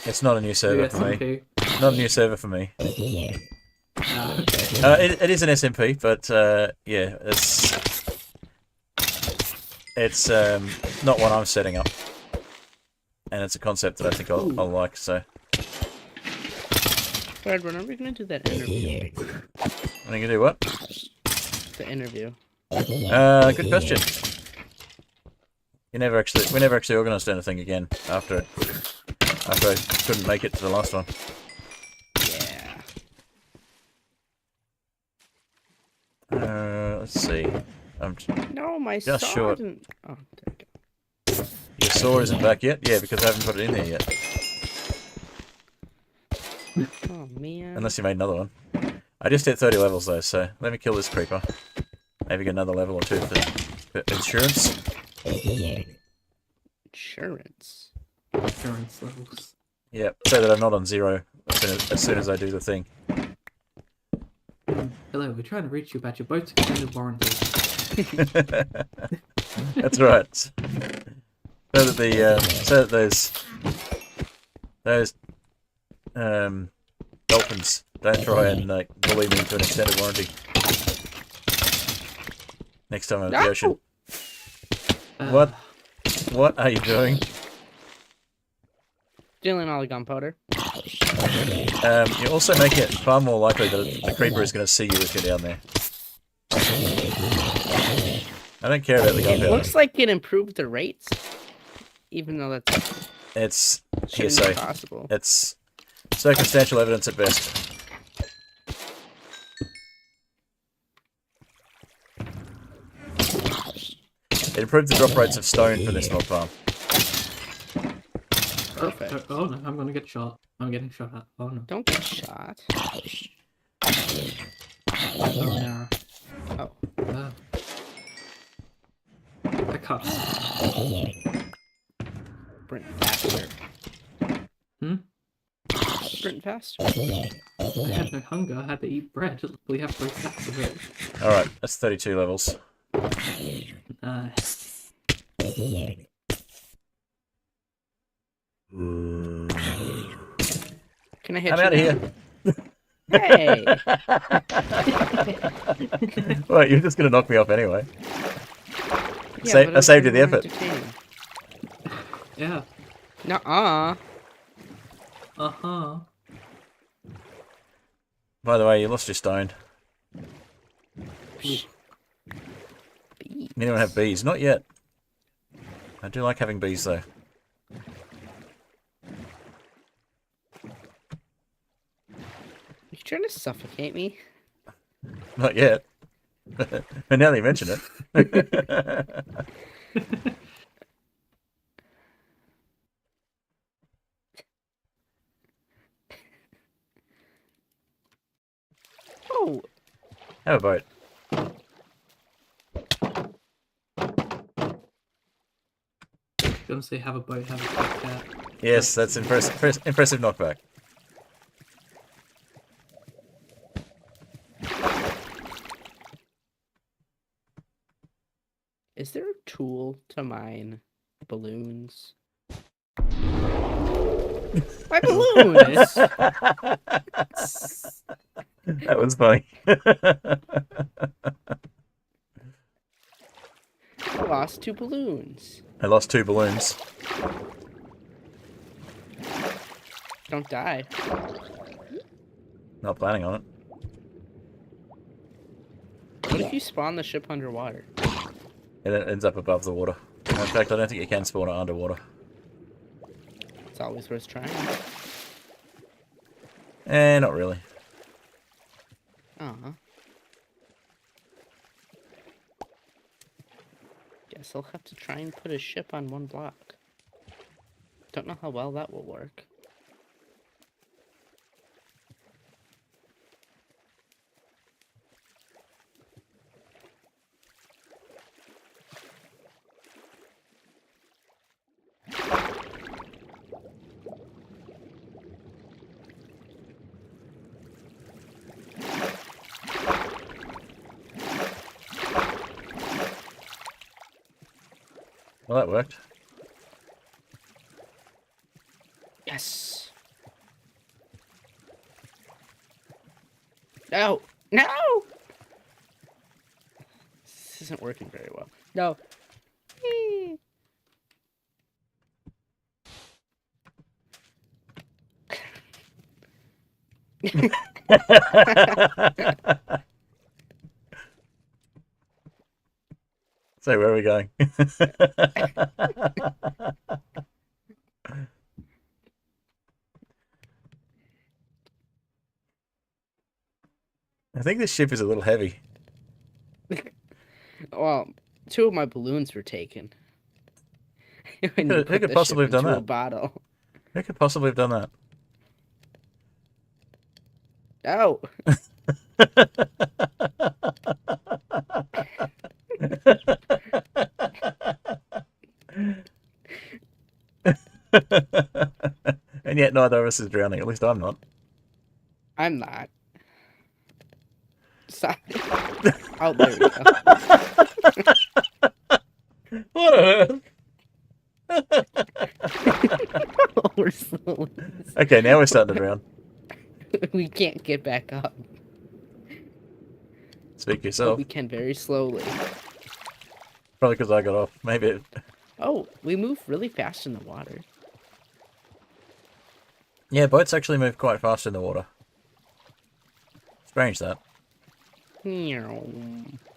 It's not a new server for me. SMP. Not a new server for me. It is an SMP, but yeah, it's not one I'm setting up, and it's a concept that I think I'll like. So, Fred, when are we gonna do that interview? when are you gonna do what? The interview. Good question. We never actually organised anything again after I couldn't make it to the last one. Yeah. Let's see. I'm No, my Just saw short. didn't. Oh, there we go. Your saw isn't back yet? Yeah, because I haven't put it in there yet. Oh man. Unless you made another one. I just hit 30 levels though, so let me kill this creeper. Maybe get another level or two for insurance. Insurance. Insurance levels. Yep, so that I'm not on zero as soon as I do the thing. Hello, we're trying to reach you about your boat's extended warranty. That's right. So that those dolphins don't try and bully me into an extended warranty next time I'm at the ocean. What are you doing? Stealing all the gunpowder. You also make it far more likely that the creeper is going to see you if you're down there. I don't care about the It gunpowder. looks like it improved the rates, even though that's It's shouldn't be hearsay. possible. It's circumstantial evidence at best. It improved the drop rates of stone for this mod farm. Perfect. Oh no, I'm gonna get shot. I'm getting shot at. Oh no. Don't get shot. Oh no. Oh. I can't. Sprint faster. Hmm? Sprint faster. I had no hunger. I had to eat bread. We have 3 stacks of it. Alright, that's 32 levels. Nice. Can I hit I'm you out of now? here. Hey! Well, you're just going to knock me off anyway. Yeah, but I saved you the more effort. entertaining. Yeah. Nuh-uh. Uh-huh. By the way, you lost your stone. Bees. Anyone have bees? Not yet. I do like having bees though. You trying to suffocate me? Not yet. And now that you mention it. Oh! Have a boat. Gonna say have a boat, have a cat. Yes, that's impressive knockback. Is there a tool to mine balloons? My balloons! That was funny. I lost 2 balloons. I lost 2 balloons. Don't die. Not planning on it. What if you spawn the ship underwater? It ends up above the water. In fact, I don't think you can spawn it underwater. It's always worth trying. Not really. Uh-huh. Guess I'll have to try and put a ship on 1 block. Don't know how well that will work. Well, that worked. Yes! No! No! This isn't working very well. No. So where are we going? I think this ship is a little heavy. Well, 2 of my balloons were taken. When you Who put could the possibly ship have done into a that? bottle. Who could possibly have done that? No! And yet neither of us is drowning. At least I'm not. I'm not. Stop. Oh, there we go. What on earth? We're slowly. Okay, now we're starting to drown. We can't get back up. Speak for But yourself. we can very slowly. Probably because I got off. Maybe it... Oh, we move really fast in the water. Yeah, boats actually move quite fast in the water. Strange that. Meow.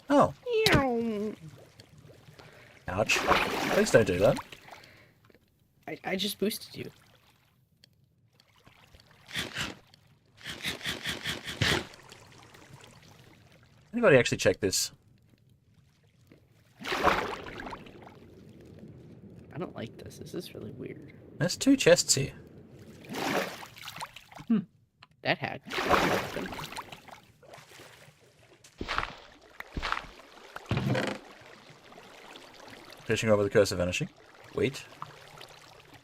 Oh, Meow. ouch. Please don't do that. I just boosted you. Anybody actually check this? I don't like this. This is really weird. There's 2 chests here. That hack. Fishing rod with a curse of vanishing. Wheat.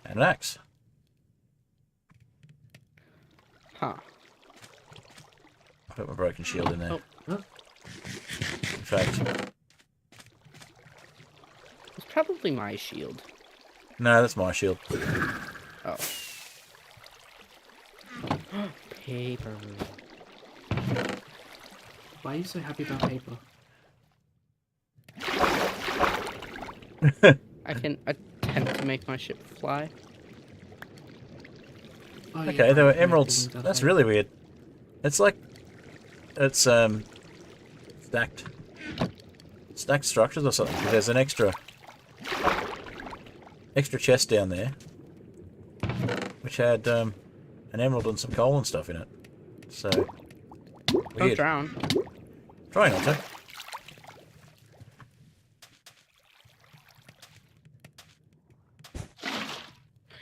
And an axe. Huh. I put my broken shield in there. Oh. Huh? In fact, It's probably my shield. no, that's my shield. Oh. Paper. Why are you so happy about paper? I can attempt to make my ship fly. Oh, yeah, Okay, there were right, make emeralds. balloons out of That's paper. really weird. It's like... It's, stacked. Stacked structures or something. 'Cause there's an extra chest down there. Which had, an emerald and some coal and stuff in it. So... Don't Weird. drown. Try not to.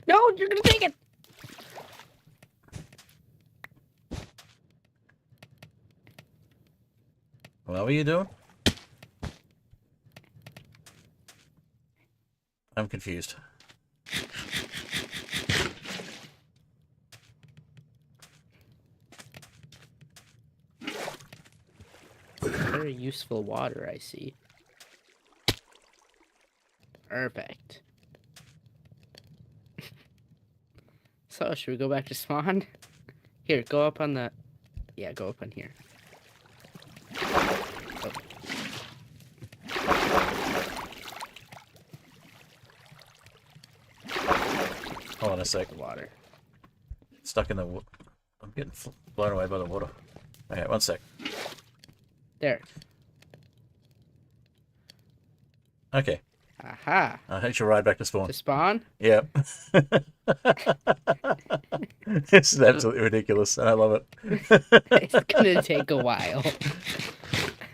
No, you're gonna take it! What were you doing? I'm confused. Very useful water, I see. Perfect. So, should we go back to spawn? Here, go up on the... Yeah, go up on here. Oh. Hold on a sec. Water. Stuck in the... I'm getting blown away by the water. Okay, one sec. There. Okay. Aha. I hate your ride back to spawn. To spawn? Yep. This is absolutely ridiculous, and I love it. It's gonna take a while.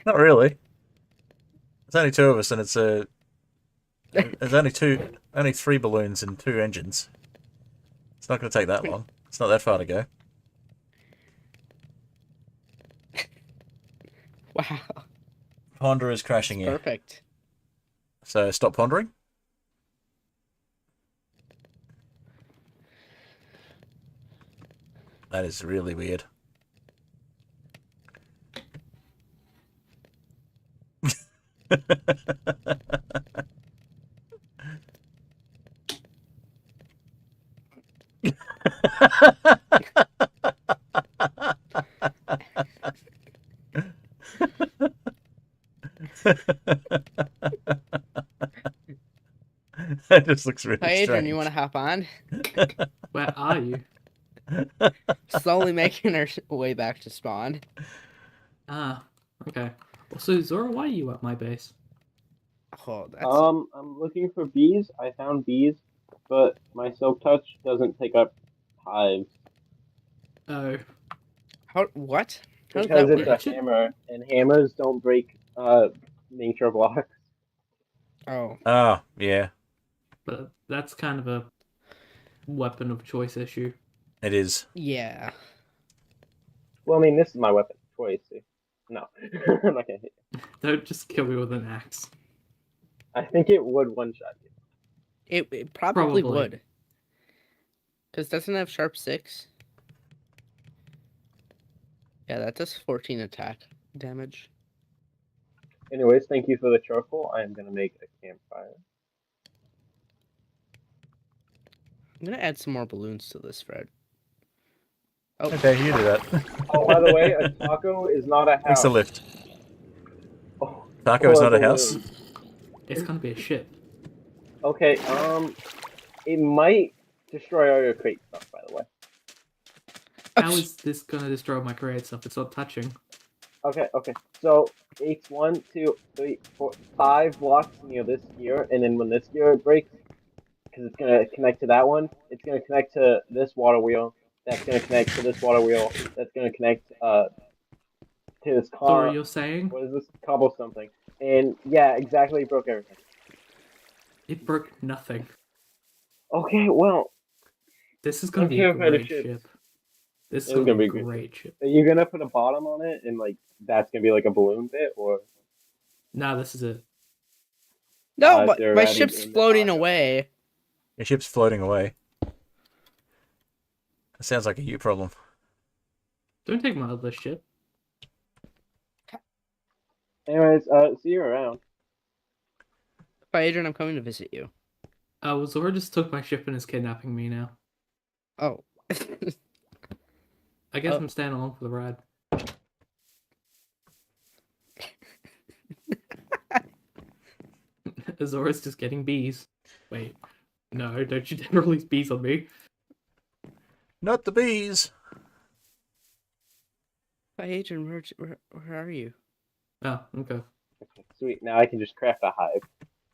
Not really. There's only two of us, and it's a... There's only 3 balloons and 2 engines. It's not going to take that long. It's not that far to go. Wow. Ponder is crashing in. Perfect. So stop pondering. That is really weird. That just looks really Hi, Adrian, strange. you want to hop on? Where are you? Slowly making our way back to spawn. Ah, okay. Also, Zora, why are you at my base? Oh, that's... I'm looking for bees. I found bees, but my silk touch doesn't pick up hives Oh, How, what? How's because that it's work? a hammer, and hammers don't break nature blocks. Oh, Ah, yeah, but that's kind of a weapon of choice issue. it is. yeah. Well, I mean, this is my weapon of choice. See? No, I'm not gonna hit you. Don't just kill me with an axe. I think it would one-shot you. It probably Probably. would. Because doesn't it have sharp 6? Yeah, that does 14 attack damage. Anyways, thank you for the charcoal. I am gonna make a campfire. I'm gonna add some more balloons to this, Fred. Oh, Okay, you do that. Oh, by the way, a taco is not a house. Thanks a lift. Oh, Taco is or not a balloon. house. It's gonna be a ship. Okay, it might destroy all your crate stuff, by the way. How is this gonna destroy my create stuff? It's not touching. Okay. So it's 1, 2, 3, 4, 5 blocks near this gear, and then when this gear breaks, because it's gonna connect to that one, it's gonna connect to this water wheel. That's gonna connect to this water wheel. That's gonna connect to this Zora, car. you're saying What is this? Cobblestone thing. And yeah, exactly. It broke everything. it broke nothing. Okay, well, This is gonna I'm be a terrified of great ships. ship. This is It's gonna gonna be a be a good great ship. are you gonna put a bottom on it, and like that's gonna be like a balloon bit, or Nah, this is it. no, if but they're my adding ship's in the floating taco. away. Your ship's floating away. That sounds like a you problem. Don't take my other ship. Anyways, see you around. Hi, Adrian, I'm coming to visit you. Well, Zora just took my ship and is kidnapping me now. Oh. I guess Oh. I'm staying along for the ride. Zora's just getting bees. Wait. No, don't you dare release bees on me. Not the bees. Hi, Adrian, where are you? Oh, okay. Okay, sweet. Now I can just craft a hive.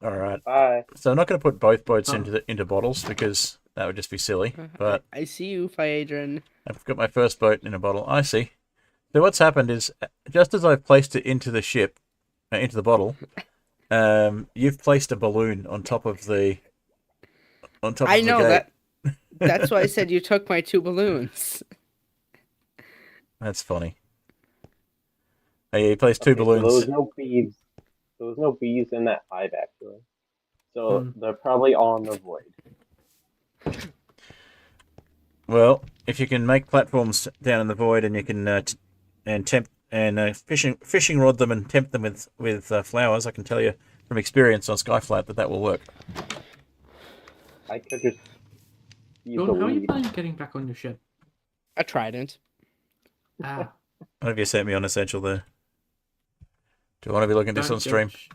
All right. Bye. So I'm not going to put both boats Oh. into bottles because that would just be silly. But I see you, Hi, Adrian. I've got my first boat in a bottle. I see. So what's happened is, just as I've placed it into the ship, into the bottle, you've placed a balloon on top of the. I of know the gate. that. That's why I said you took my 2 balloons. That's funny. Oh, yeah, you placed 2 Okay, so balloons. there was no bees. There was no bees in that hive actually. So Hmm. they're probably all in the void. Well, if you can make platforms down in the void, and you can fishing rod them and tempt them with flowers, I can tell you from experience on Skyflat that will work. I could just use the Sean, how are you lead. planning on getting back on your ship? A trident. Ah, What have you sent me on Essential there? Do you want to be looking at this don't on stream? judge.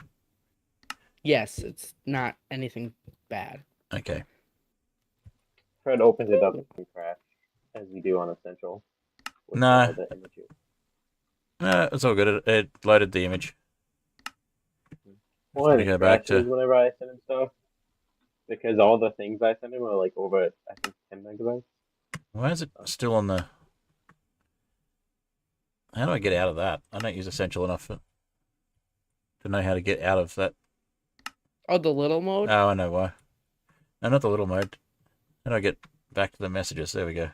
Yes, it's not anything bad. Okay. Fred opens it up and crash, as we do on Essential. With Nah. all the images. No, it's all good. It loaded the image. One Gonna go back crashes to- whenever I send him stuff. Because all the things I send him are like over, I think, 10 megabytes. Why is it still on the... How do I get out of that? I don't use Essential enough to know how to get out of that. Oh, the little mode? Oh, I know why. No, not the little mode. How do I get back to the messages? There we go.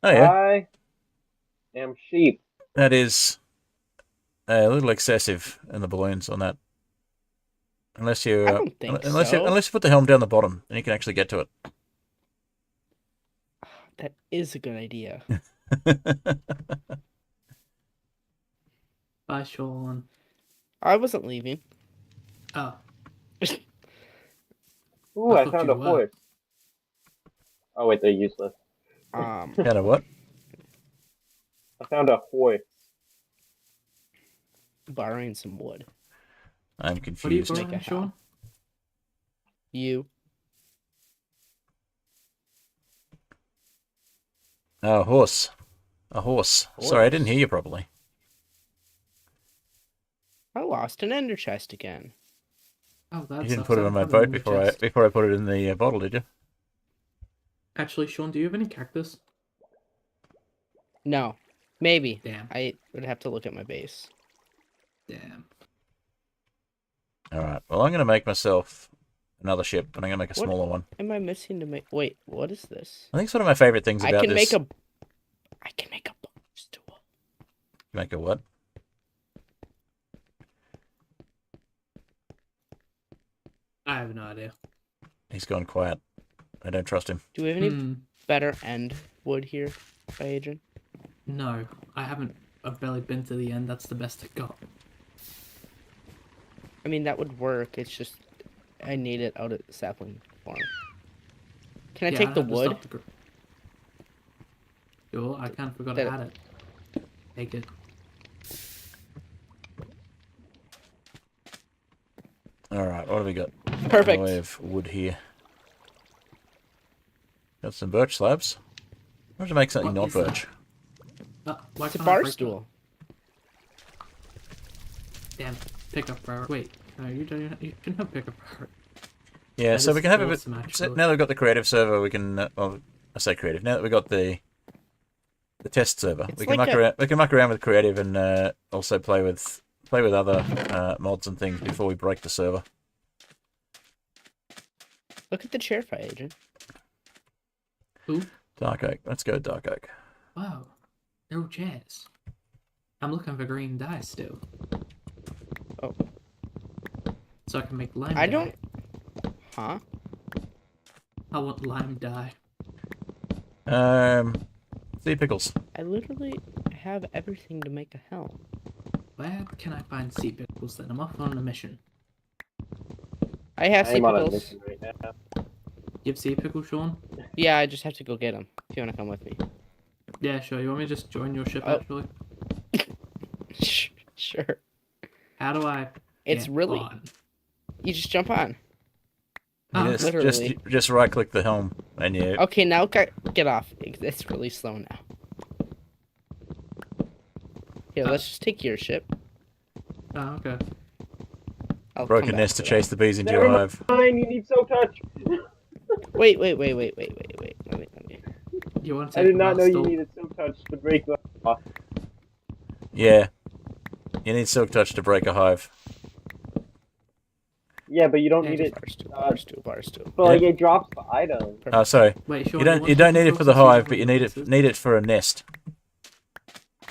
Oh, yeah. I am sheep. That is a little excessive in the balloons on that. Unless you... I don't think unless so. unless you put the helm down the bottom, then you can actually get to it. That is a good idea. Bye, Sean. I wasn't leaving. Oh, Ooh, I I thought found you a were. horse. Oh wait, they're useless. Um, Kind of what? I found a horse. borrowing some wood. I'm what are you confused. Make borrowing, a Sean? You. Oh, horse. A horse. Sorry, I didn't hear you properly. I lost an ender chest again. Oh, that's You didn't put it on my boat before I put it in the bottle, did you? Actually, Sean, do you have any cactus? No. Maybe. Damn. I would have to look at my base. Damn. All right. Well, I'm going to make myself another ship, but I'm going to make a What? smaller one. Am I missing to make... Wait, what is this? I think it's one of my favorite things about I can this. make a bonus tool. Make a what? I have no idea. He's gone quiet. I don't trust him. Do we have any better end wood here, by Adrian? No, I haven't. I've barely been to the end. That's the best I got. I mean, that would work. It's just... I need it out at the sapling farm. Can I Yeah, take I'd the have to wood? stop the Sure, I kind of forgot That- to add it. Take it. All right. What have we got? Perfect. We have wood here. Got some birch slabs. Why don't you make something What not is that? birch? Why It's a can't I bar break stool. that? Damn. Pickup priority. Wait. No, you don't. You can have pickup priority. Yeah, That so is we can have a bit. awesome, So actually. now that we've got the creative server, we can. Well, I say creative. Now that we've got the test server, It's we can like muck around. We can muck around with creative and also play with other mods and things before we break the server. Look at the chair fire, Adrian. Ooh. Dark oak. Let's go dark oak. Wow. They're all chairs. I'm looking for green dye still. Oh. So I can make lime I dye. don't... Huh? I want lime dye. Sea pickles. I literally have everything to make a helm. Where can I find sea pickles then? I'm off on a mission. I have sea I'm on a pickles. mission right now. You have sea pickles, Sean? Yeah, I just have to go get them. If you want to come with me. Yeah, sure. You want me to just join your ship, Oh. actually? Sure. How do I It's get really... on? You just jump on. Oh, Just, literally. just right click the helm and you. Okay, now get off. It's really slow now. Here, let's just take your ship. Oh, okay. I'll Broken come back nest to that. chase the bees into Never your hive. mind, you need soak touch. Wait. Let me. You want to I take did not a know you stall? needed soak touch to break the off. Yeah. You need silk touch to break a hive. Yeah, but you don't Yeah, need just it. Bars too. But like it drops the item. Oh, sorry. Wait, Sean, You don't need it for the hive, but you need it for a nest.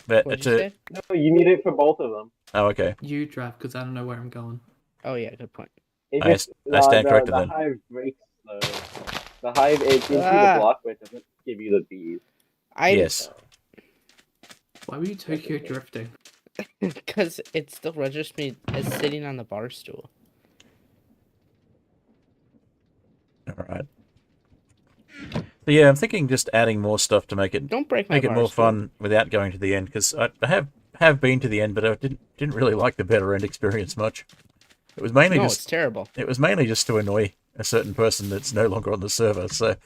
But What'd you say? No, you need it for both of them. Oh, okay. You drive, because I don't know where I'm going. Oh yeah, good point. It I just, stand corrected the then. hive breaks the hive. It gives you the block, but it doesn't give you the bees. Yes. Why were you Tokyo drifting? Because it still registers me as sitting on the bar stool. Alright. So yeah, I'm thinking just adding more stuff to make it Don't break my bar more stool. fun without going to the end, because I have been to the end, but I didn't really like the better end experience much. It was mainly No, just it's terrible. It was mainly just to annoy a certain person that's no longer on the server. So,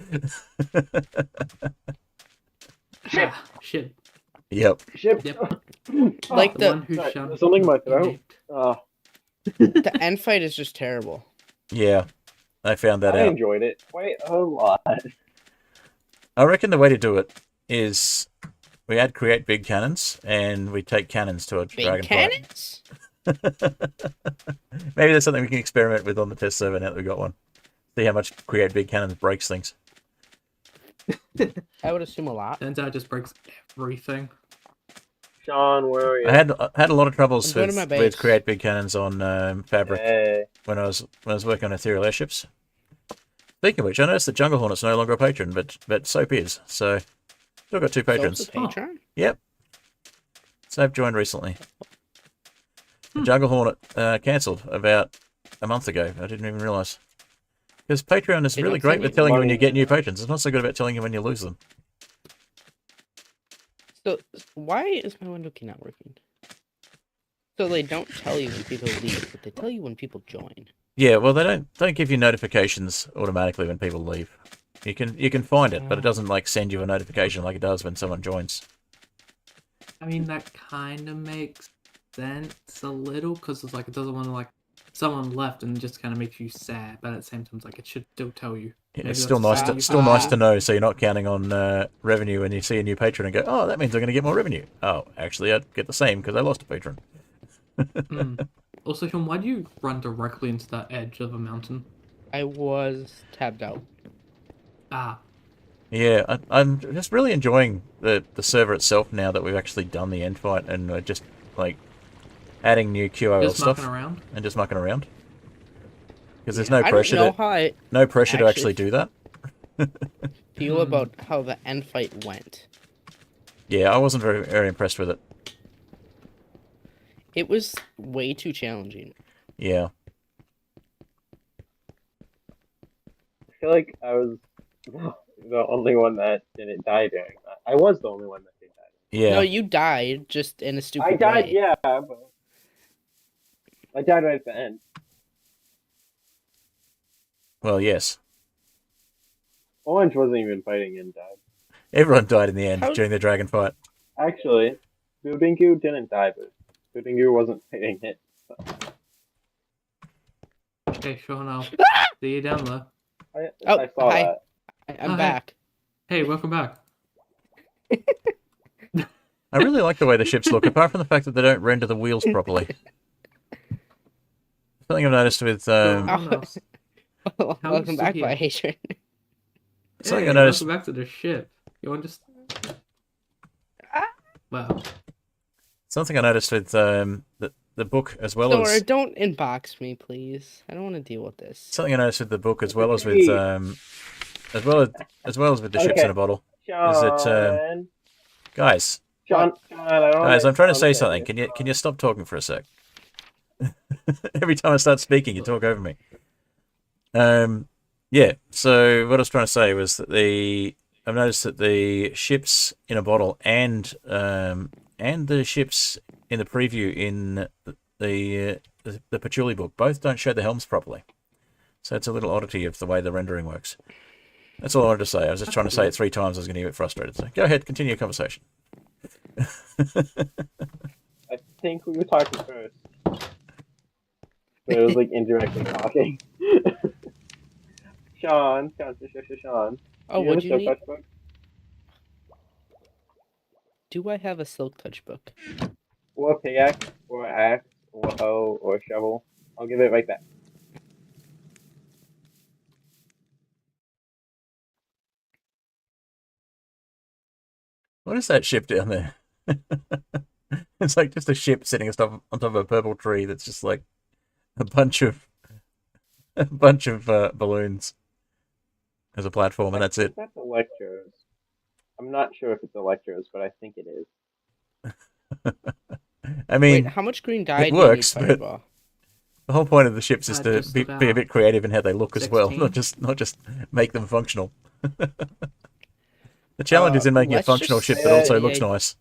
Shit. Shit. yep. Ship. Yep. Like The one who sorry, shoved there's something in my you throat. nicked. The end fight is just terrible. Yeah, I found that I out. enjoyed it quite a lot. I reckon the way to do it is we add create big cannons and we take cannons to a Big dragon cannons? fight. Maybe that's something we can experiment with on the test server now that we've got one. See how much create big cannons breaks things. I would assume a lot. Turns out it just breaks everything. Sean, where are you? I had a lot of troubles I'm going to my base. with create big cannons on Fabric Hey. when I was working on Ethereal Airships. Speaking of which, I noticed that Jungle Hornet's no longer a patron, but Soap is. So still got 2 patrons. Soap's a patron? Yep. Soap joined recently. The Jungle Hornet cancelled about a month ago. I didn't even realise. Because Patreon is They really don't great send with you telling you when money. you get new patrons. It's not so good about telling you when you lose them. So, why is my window key not working? So they don't tell you when people leave, but they tell you when people join. Yeah, well, they don't give you notifications automatically when people leave. You can find it, but it doesn't like send you a notification like it does when someone joins. I mean, that kind of makes sense a little, because it's like it doesn't want to like someone left and it just kind of makes you sad, but at the same time, it's like it should still tell you. Yeah, Maybe it's that's still nice how to you nice feel. to know, so you're not counting on revenue when you see a new patron and go, oh, that means I'm going to get more revenue. Oh, actually, I'd get the same because I lost a patron. Also, Sean, why do you run directly into that edge of a mountain? I was tabbed out. Ah, Yeah, I'm just really enjoying the server itself now that we've actually done the end fight and we're just like adding new QOL just stuff mucking around. and just mucking around. Because there's Yeah. no I pressure don't know how I to actually actually do that. feel about how the end fight went. Yeah, I wasn't very impressed with it. It was way too challenging. Yeah. I feel like I was the only one that didn't die during that. I was the only one that didn't die. Yeah. No, you died just in a stupid I died, way. yeah, but I died right at the end. Well, yes. Orange wasn't even fighting and died. Everyone died in the end How- during the dragon fight. Actually, Dudingu didn't die, but Dudingu wasn't fighting it. So. Okay, Sean, I'll see you down there. Oh, I saw hi. that. I'm Oh, hey. back. Hey, welcome back. I really like the way the ships look, apart from the fact that they don't render the wheels properly. Something I've noticed with Sean, what else? How Welcome is back, Suki? by Hatred. Something Hey, I noticed. welcome back to the ship. You want to just... Wow. Something I noticed with the book as well Sora, as don't inbox me, please. I don't want to deal with this. something I noticed with the book as well as with as well as with the ships Okay. in a bottle. Sean. Guys, Sean, I don't I'm trying to say okay. something. Can you stop talking for a sec? Every time I start speaking, you talk over me. Yeah. So what I was trying to say was that I've noticed that the ships in a bottle and the ships in the preview in the Patchouli book both don't show the helms properly. So it's a little oddity of the way the rendering works. That's all I wanted to say. I was just trying to say it 3 times. I was getting a bit frustrated. So go ahead, continue your conversation. I think we were talking first. But it was like indirectly talking. Sean. Oh, you would have a you silk need? touch book? Do I have a silk touch book? Or a pickaxe, or an axe, or a hoe, or a shovel. I'll give it right back. What is that ship down there? It's like just a ship sitting on top of a purple tree that's just like a bunch of balloons as a platform, and that's it. That's Electros. I'm not sure if it's Electros, but I think it is. I Wait, mean, how much green dye it do you need, works, but Fireball? the whole point of the ships is to Just be a about bit creative in how they look as well, 16. not just make them functional. The challenge is in making a Let's functional just ship that also say looks nice.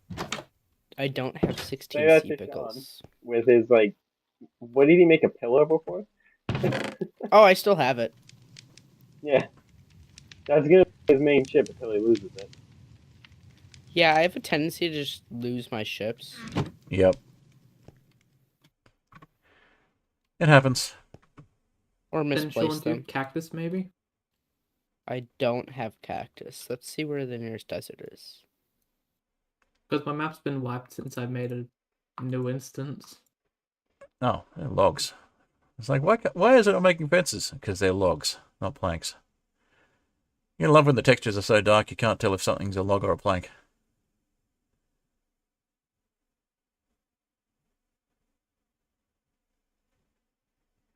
I don't have Say 16 that sea to Sean pickles. with his like, what did he make a pillar before? Oh, I still have it. Yeah, that's gonna be his main ship until he loses it. Yeah, I have a tendency to just lose my ships. Yep. It happens. Or Then misplace Sean, do you them. cactus maybe? I don't have cactus. Let's see where the nearest desert is. Because my map's been wiped since I made a new instance. Oh, they're logs. It's like, why is it not making fences? Because they're logs, not planks. You love when the textures are so dark you can't tell if something's a log or a plank.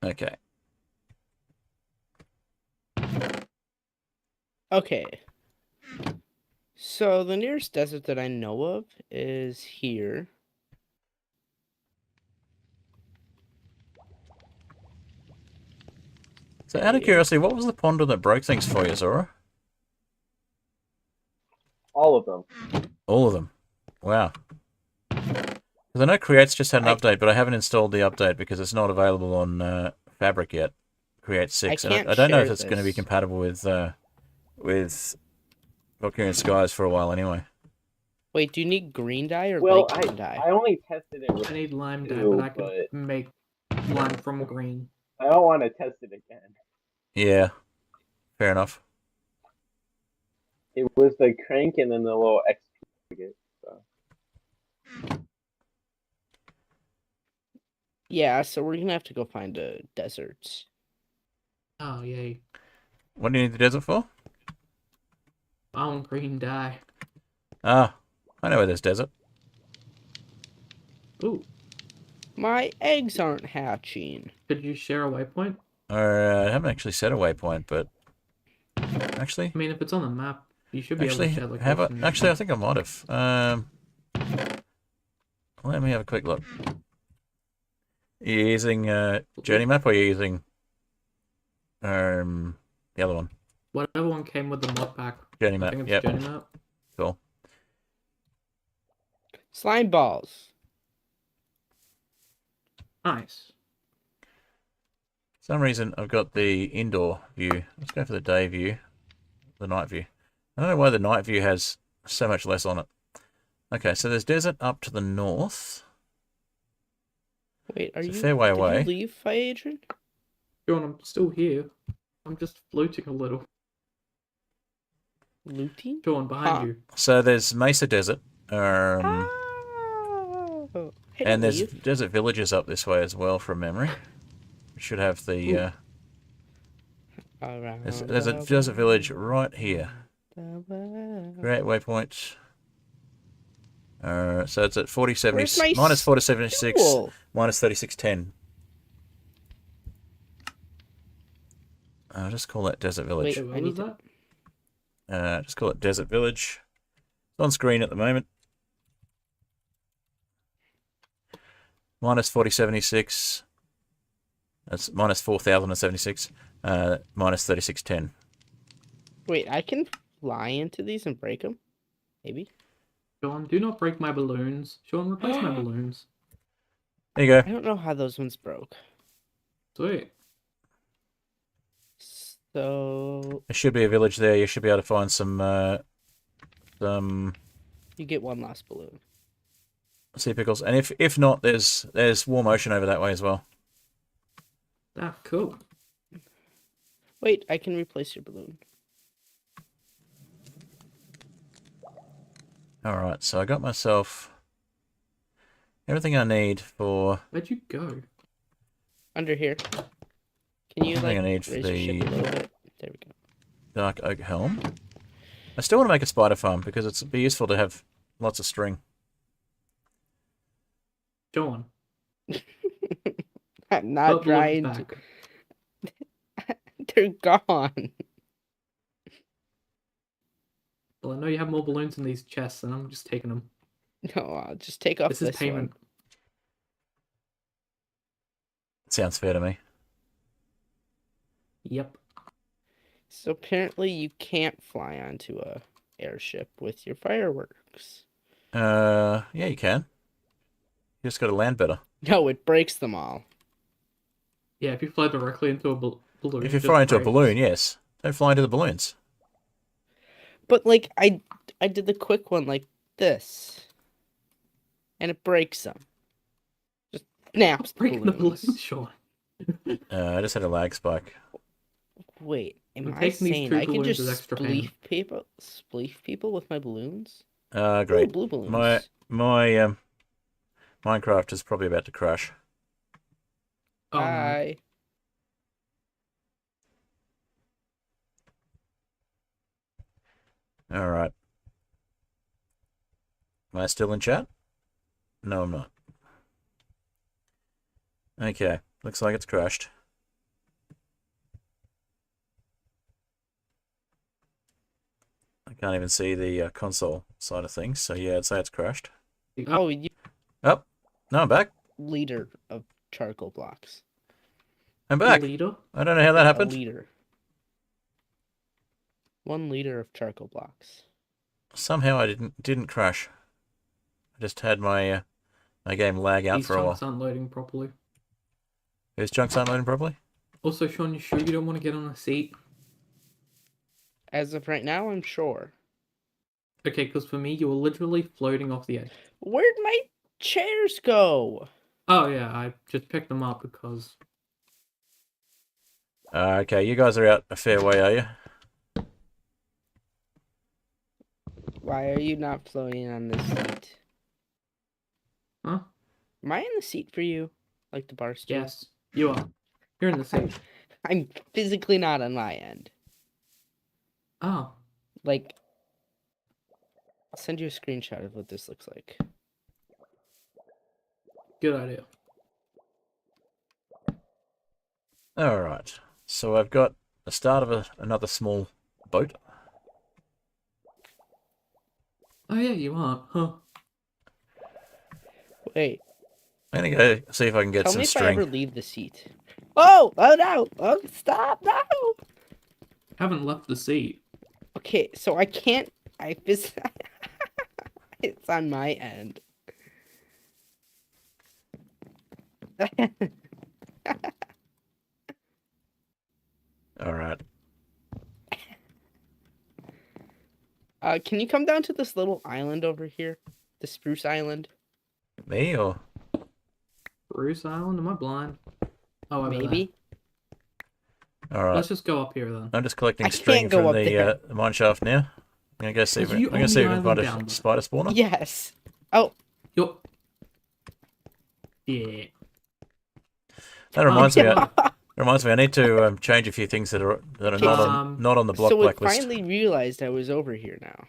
Okay. Okay. So the nearest desert that I know of is here. So out of curiosity, what was the pond that broke things for you, Zora? All of them. All of them. Wow. Because I know Create's just had an update, but I haven't installed the update because it's not available on Fabric yet. Create 6. can't I don't know if share it's going to be this. compatible with Valkyrian Skies for a while anyway. Wait, do you need green dye or Well, light green dye? I only tested it with I need lime dye, two, but I can make lime from green. I don't want to test it again. Yeah. Fair enough. It was the crank and then the little XP target. So. Yeah, so we're gonna have to go find a desert. Oh, yay. What do you need the desert for? I want green dye. Ah, I know where there's desert. Ooh, My eggs aren't hatching. could you share a waypoint? I haven't actually set a waypoint, but actually, I mean, if it's on the map, you should be able to share have I? location. Actually, I think I might have. Let me have a quick look. Are you using Journey Map or are you using the other one? Whatever one came with the mod pack. Journey I Map. think it's Yep. Journey Map. Cool. Slime balls. Nice. For some reason, I've got the indoor view. Let's go for the day view, the night view. I don't know why the night view has so much less on it. Okay, so there's desert up to the north. Wait, are It's a you? fair way Did away. you leave, Adrian? John, I'm still here. I'm just floating a little. Looting? John, behind Huh. you. So there's Mesa Desert, Oh, hey, and don't there's leave. desert villages up this way as well from memory. We should have the Around there's a desert village right here. the world. Great waypoint. So it's at 4070, Where's my minus 476, stool? minus 3610. I'll just call that desert village. Wait, Wait, I what need was to- that? Just call it desert village. It's on screen at the moment. Minus 4076. That's minus 4076. Minus 3610. Wait, I can fly into these and break them? Maybe? John, do not break my balloons. Sean, replace my balloons. There you I go. don't know how those ones broke. Sweet. So There should be a village there. You should be able to find some you get one last balloon. sea pickles. And if not, there's warm ocean over that way as well. Ah, cool. Wait, I can replace your balloon. Alright, so I got myself everything I need for Where'd you go? Under here. Can you everything like I need raise for your ship the a little bit? There we go. dark oak helm. I still want to make a spider farm because it'd be useful to have lots of string. John. I'm not put balloons trying to. back. They're gone. Well, I know you have more balloons in these chests, and I'm just taking them. No, I'll just take off This this is payment. one. Sounds fair to me. Yep. So apparently you can't fly onto a airship with your fireworks. Yeah, you can. You just got to land better. No, it breaks them all. Yeah, if you fly directly into a balloon, If it you just fly into a breaks. balloon, yes. Don't fly into the balloons. But like I did the quick one like this, and it breaks them. Just snaps Stop breaking the balloon, balloons. Sean. I just had a lag spike. Wait, am I'm I taking these saying 2 I can balloons just as extra payment. spleef people with my balloons? Great. Ooh, blue balloons. My Minecraft is probably about to crash. Oh, no. Bye. Alright. Am I still in chat? No, I'm not. Okay. Looks like it's crashed. I can't even see the console side of things, so yeah, I'd say it's crashed. Oh, you Oh, no, I'm back. liter of charcoal blocks. I'm back. Leader? I don't know how that A happened. liter. 1 liter of charcoal blocks. Somehow I didn't crash. I just had my my game lag out These for a while. chunks aren't loading properly. Those chunks aren't loading properly? Also, Sean, you sure you don't want to get on a seat? As of right now, I'm sure. Okay, because for me, you were literally floating off the edge. Where'd my chairs go? Oh, yeah, I just picked them up because... Okay, you guys are out a fair way, are you? Why are you not floating on this seat? Huh? Am I in the seat for you? Like the bar stool? Yes, you are. You're in the seat. I'm physically not on my end. Oh, Like, I'll send you a screenshot of what this looks like. good idea. Alright. So I've got the start of another small boat. Oh, yeah, you are. Huh. Wait, I'm gonna go see if I can get tell some me if I string. ever leave the seat. Oh no! Oh, stop, no! Haven't left the seat. Okay, so I can't, it's on my end. Alright. Can you come down to this little island over here? The Spruce Island? Me or? Bruce Island? Am I blind? Oh, over Maybe? there. Alright. Let's just go up here then. I'm just collecting I string can't go from up the there. mine shaft now. I'm gonna go see if Are I'm you gonna on see the if I can find island down a there? spider spawner. Yes. Oh, You're... Yeah. That reminds me. yeah. Reminds me. I need to change a few things that are not on the block so it blacklist. finally realized I was over here now.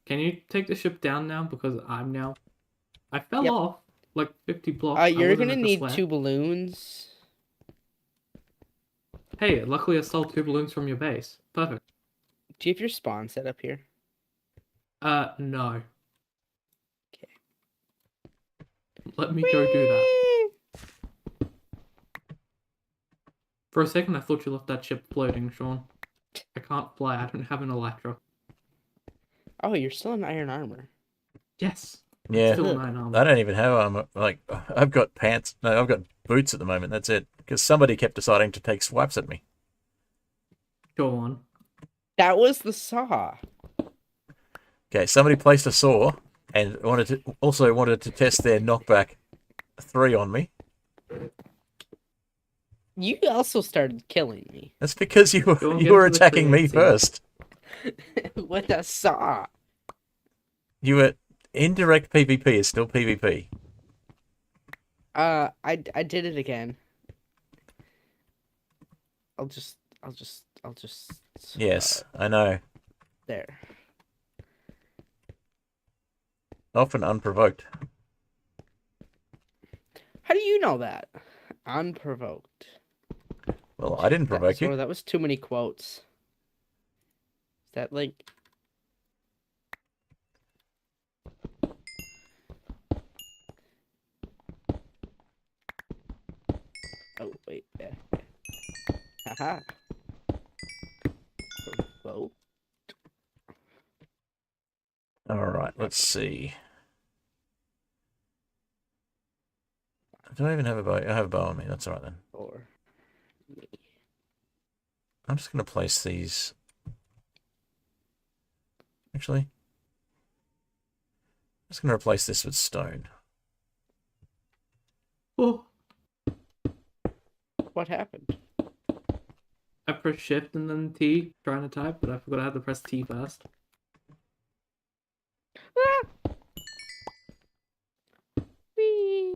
Can you take the ship down now? Because I'm now... I fell Yep. off like 50 blocks. I You're wasn't gonna at the need sweat. 2 balloons. Hey, luckily I stole 2 balloons from your base. Perfect. Do you have your spawn set up here? No. Okay. Let me go do that. For a second, I thought you left that ship floating, Sean. I can't fly. I don't have an Electro. Oh, you're still in iron armor. Yes. Yeah. Still 9 armor. I don't even have armor. Like, I've got pants. No, I've got boots at the moment. That's it. Because somebody kept deciding to take swipes at me. Go on. That was the saw. Okay, somebody placed a saw and also wanted to test their knockback 3 on me. You also started killing me That's because you Go on, you get were to the attacking me create scene. first. with a saw. You were indirect PvP is still PvP. I did it again. I'll just. Yes, I know. There. Often unprovoked. How do you know that? Unprovoked. Well, I didn't provoke you. That was too many quotes. Is that like? Oh, wait. Yeah. Haha. Whoa. Alright, let's see. Do I even have a bow? I have a bow on me. That's alright then. Or I'm just going to place these. Actually, I'm just going to replace this with stone. Oh, what happened? I pressed shift and then T trying to type, but I forgot I had to press T first. Ah! Whee!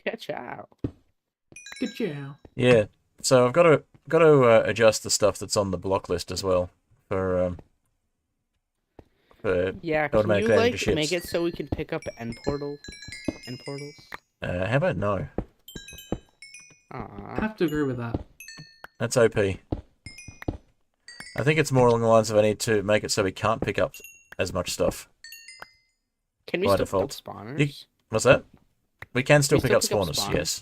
Catch out. Good job. Yeah, so I've got to adjust the stuff that's on the block list as well for Yeah, can automatic you adding to like ships. make it so we can pick up end portals? How about no? I Aww. have to agree with that. That's OP. I think it's more along the lines of I need to make it so we can't pick up as much stuff. Can we By still default. pick up spawners? What's that? We can still We pick still up pick up spawners, spawners? yes.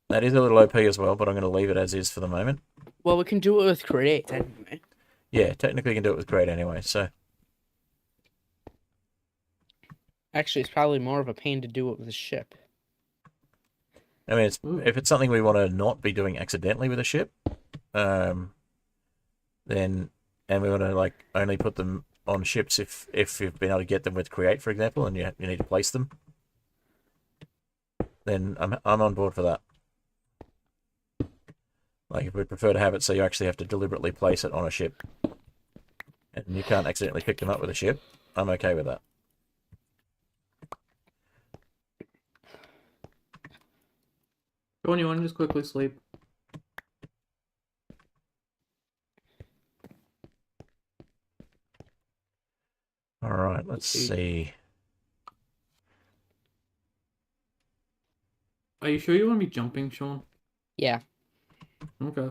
That is a little OP as well, but I'm going to leave it as is for the moment. Well, we can do it with create anyway. Yeah, technically you can do it with grade anyway, so... Actually, it's probably more of a pain to do it with a ship. I mean, Ooh. if it's something we want to not be doing accidentally with a ship, then... And we want to, like, only put them on ships if you've been able to get them with create, for example, and you need to place them, then I'm on board for that. Like, if we prefer to have it so you actually have to deliberately place it on a ship, and you can't accidentally pick them up with a ship, I'm okay with that. Go on, you want to just quickly sleep? Alright, let's see. Are you sure you want to be jumping, Sean? Yeah. Okay.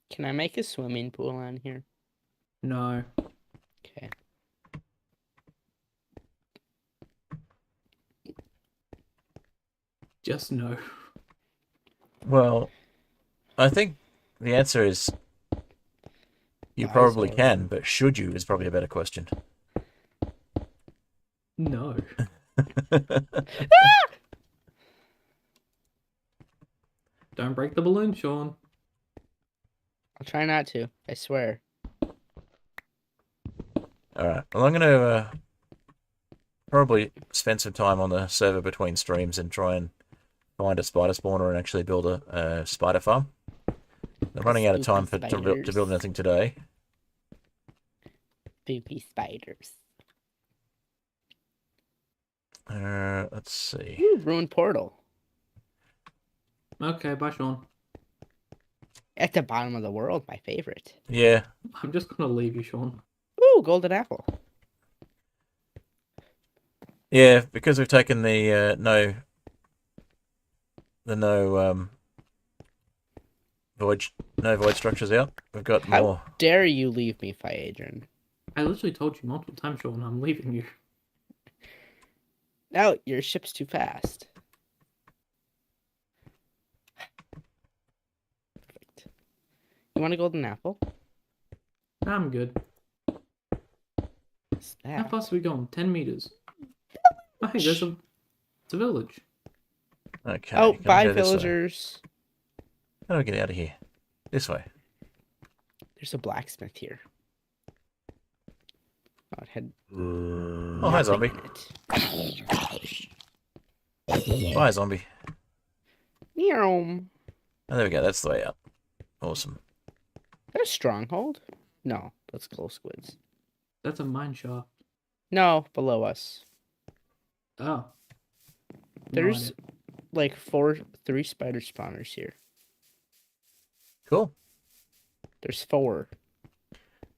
Can I make a swimming pool on here? No. Okay. Just no. Well, I think the answer is you Why probably so? can, but should you is probably a better question. No. Don't break the balloon, Sean. I'll try not to. I swear. Alright, well I'm going to probably spend some time on the server between streams and try and find a spider spawner and actually build a spider farm. I'm running out of time to build anything today. Spooky spiders. Let's see. Ooh, ruined portal. Okay, bye, Sean. At the bottom of the world, my favorite. Yeah, I'm just gonna leave you, Sean. Ooh, golden apple. yeah, because we've taken the no void structures out. We've got How more. dare you leave me, Adrian? I literally told you multiple times, Sean, I'm leaving you. No, your ship's too fast. Perfect. You want a golden apple? I'm good. What's How that? fast are we going? 10 meters. I think it's a village. Okay. Oh, can I bye, go this way? villagers. How do I get out of here? This way. There's a blacksmith here. Oh, it had Oh, hi, zombie. nothing in it. Bye, zombie. Meow. Oh, there we go. That's the way out. Awesome. Is that a stronghold? No, that's close squids. That's a mine shaft. No, below us. Oh. No There's idea. like 3 spider spawners here. Cool. There's 4.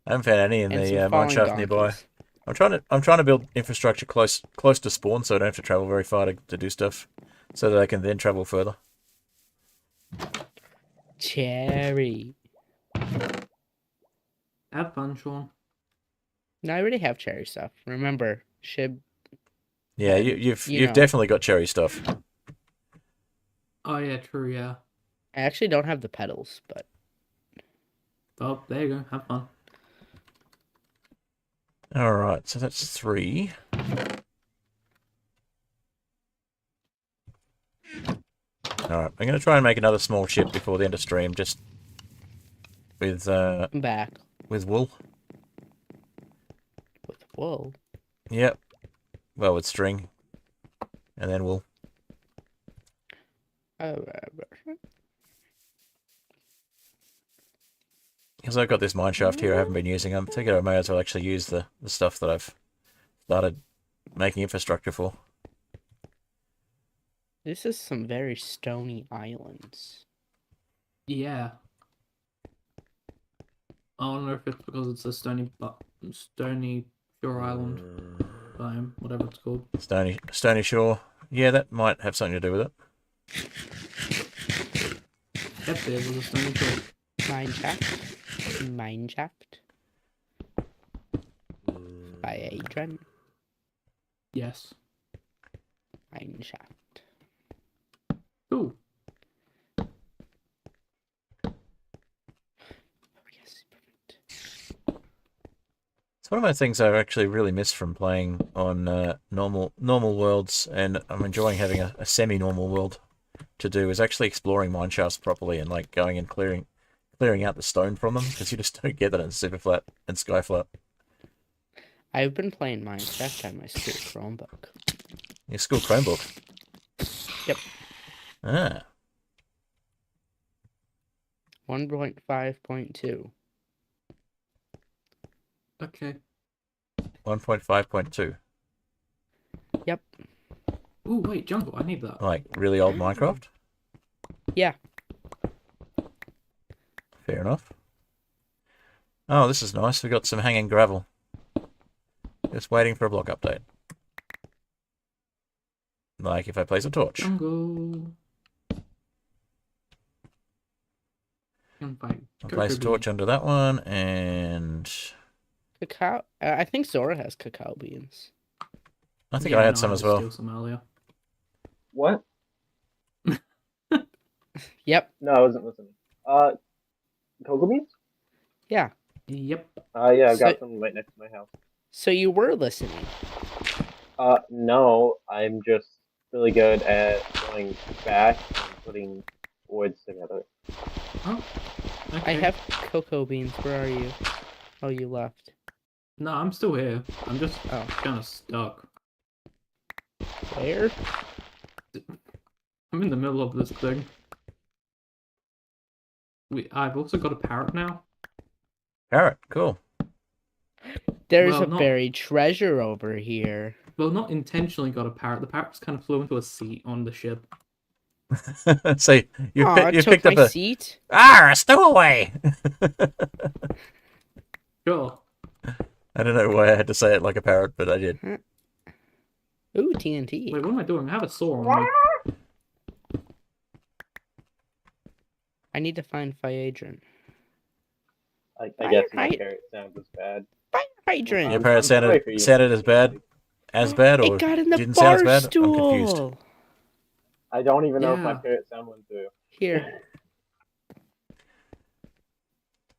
I haven't found any in And the some mine falling shaft nearby. donkeys. I'm trying to build infrastructure close to spawn, so I don't have to travel very far to do stuff, so that I can then travel further. Cherry. Have fun, Sean. No, I already have cherry stuff. Remember, Shib. Yeah, And, you've you know. definitely got cherry stuff. Oh yeah, true. Yeah. I actually don't have the petals, but Oh, there you go. Have fun. All right, so that's 3. All right, I'm going to try and make another small ship before the end of stream, just with I'm back with wool. with wool. Yep. Well, with string, and then wool. Because I've got this mine shaft here, I haven't been using. I'm thinking I may as well actually use the stuff that I've started making infrastructure for. This is some very stony islands. Yeah. I don't know if it's because it's a stony shore island biome, whatever it's called. Stony Shore. Yeah, that might have something to do with it. Yep, there was a stony shore. Mine shaft. By Adrian. Yes. Mine shaft. Ooh. Oh, yes, perfect. It's one of my things I actually really miss from playing on normal worlds, and I'm enjoying having a semi-normal world to do, is actually exploring mine shafts properly and like going and clearing out the stone from them, because you just don't get that in Superflat and Skyflat. I've been playing Minecraft on my school Chromebook. Your school Chromebook? Yep. Ah. 1.5.2. Okay. 1.5.2. Yep. Ooh, wait, jungle. I need that. Like really old Minecraft? Yeah. Fair enough. Oh, this is nice. We got some hanging gravel. Just waiting for a block update. Like if I place a torch. Jungle. Can find I'll place a torch under that one, and Cacao. I think Zora has cacao beans. I think I had some as well. Steal some earlier. What? Yep. No, I wasn't listening. Cocoa beans? Yeah. Yep. Yeah, I've So- got some right next to my house. So you were listening. No, I'm just really good at going back and putting words together. Oh. I Okay. have cocoa beans. Where are you? Oh, you left. No, I'm still here. I'm just Oh. kind of stuck. Where? I'm in the middle of this thing. I've also got a parrot now. Parrot, cool. There's Well, a not- buried treasure over here. Well, not intentionally got a parrot. The parrot just kind of flew into a seat on the ship. So you Aw, you took picked up my a seat. a stowaway. Sure. I don't know why I had to say it like a parrot, but I did. Ooh, TNT. Wait, what am I doing? I have a saw on me. I need to find fire hydrant. I Fire guess my hydrant. parrot sounds as bad. Fire hydrant. Your I'm parrot sorry for you. sounded as bad, or It got in the didn't sound bar as bad. I'm confused. stool. I don't even know if my Yeah. parrot sound went through. Here.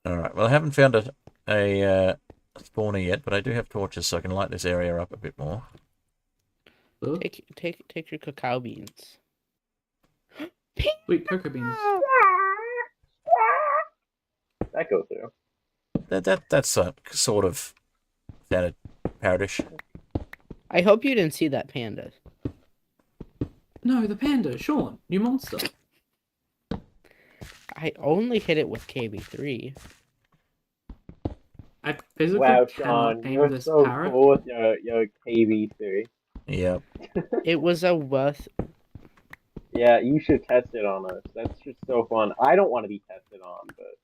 All right. Well, I haven't found a spawner yet, but I do have torches, so I can light this area up a bit more. Huh? Take your cacao beans. Wait, cocoa beans. That goes through. That's sort of sounded parrotish. I hope you didn't see that panda. No, the panda, Sean, you monster. I only hit it with KB3. I physically Wow, cannot Sean, tame you're this so parrot. cool with your KB3. Yep. It was a worth. Yeah, you should test it on us. That's just so fun. I don't want to be tested on, but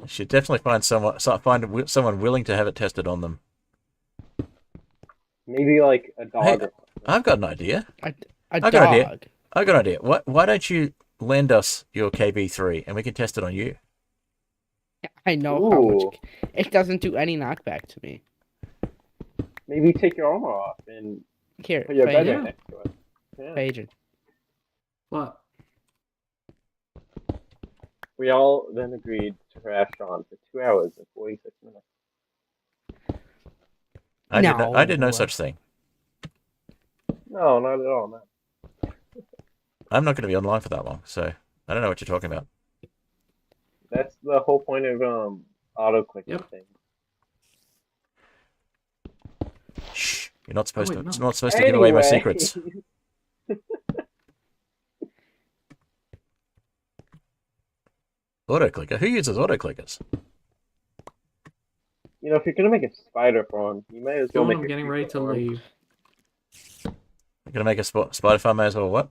You should definitely find someone willing to have it tested on them. maybe like a dog Hey, or something. I've got an idea. A I got an idea. dog. I've got an idea. Why don't you lend us your KB3 and we can test it on you? I know how much. Ooh. It doesn't do any knockback to me. Maybe take your armor off and Here, put your bed Phaedra. right next to it. Yeah. Phaedra. What? We all then agreed to crash on for 2 hours and 46 minutes. I did no No. such thing. No, not at all. No. I'm not going to be online for that long, so I don't know what you're talking about. That's the whole point of auto clicking Yep. thing. Shh. You're not supposed wait, to. no. It's not supposed to give away my secrets. Autoclicker. Who uses autoclickers? You know, if you're gonna make a spider farm, you might as well John, make I'm a getting creeper ready to farm. leave. You're gonna make a spider farm as well. What?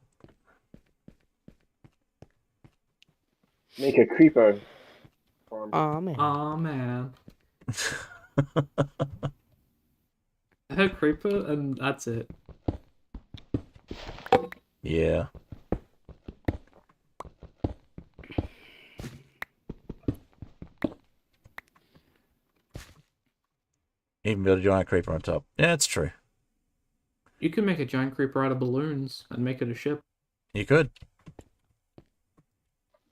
Make a creeper farm. Oh man. Oh man. I heard creeper and that's it. Yeah. Even build a giant creeper on top. Yeah, it's true. You can make a giant creeper out of balloons and make it a ship. You could.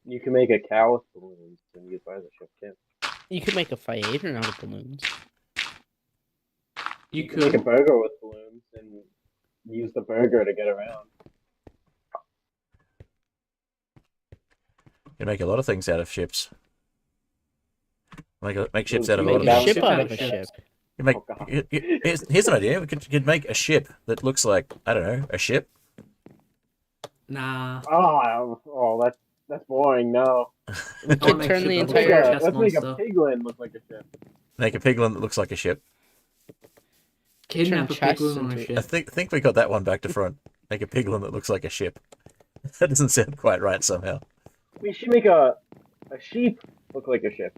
You can make a cow with balloons and use by the ship too. You could make a Phaedra out of balloons. You You can make a could. burger with balloons and use the burger to get around. You can make a lot of things out of ships. Make ships Ooh, out of a Make lot a of things. ship out of a ship. You make. Oh, God. Here's an idea. We could make a ship that looks like, I don't know, a ship. Nah. That's boring. No. We could make turn ship the out of entire. chest Let's make a monster. piglin look like a ship. Make a piglin that looks like a ship. Kidnap a chests piglin on a into- I ship. think we got that one back to front. Make a piglin that looks like a ship. That doesn't sound quite right somehow. We should make a sheep look like a ship.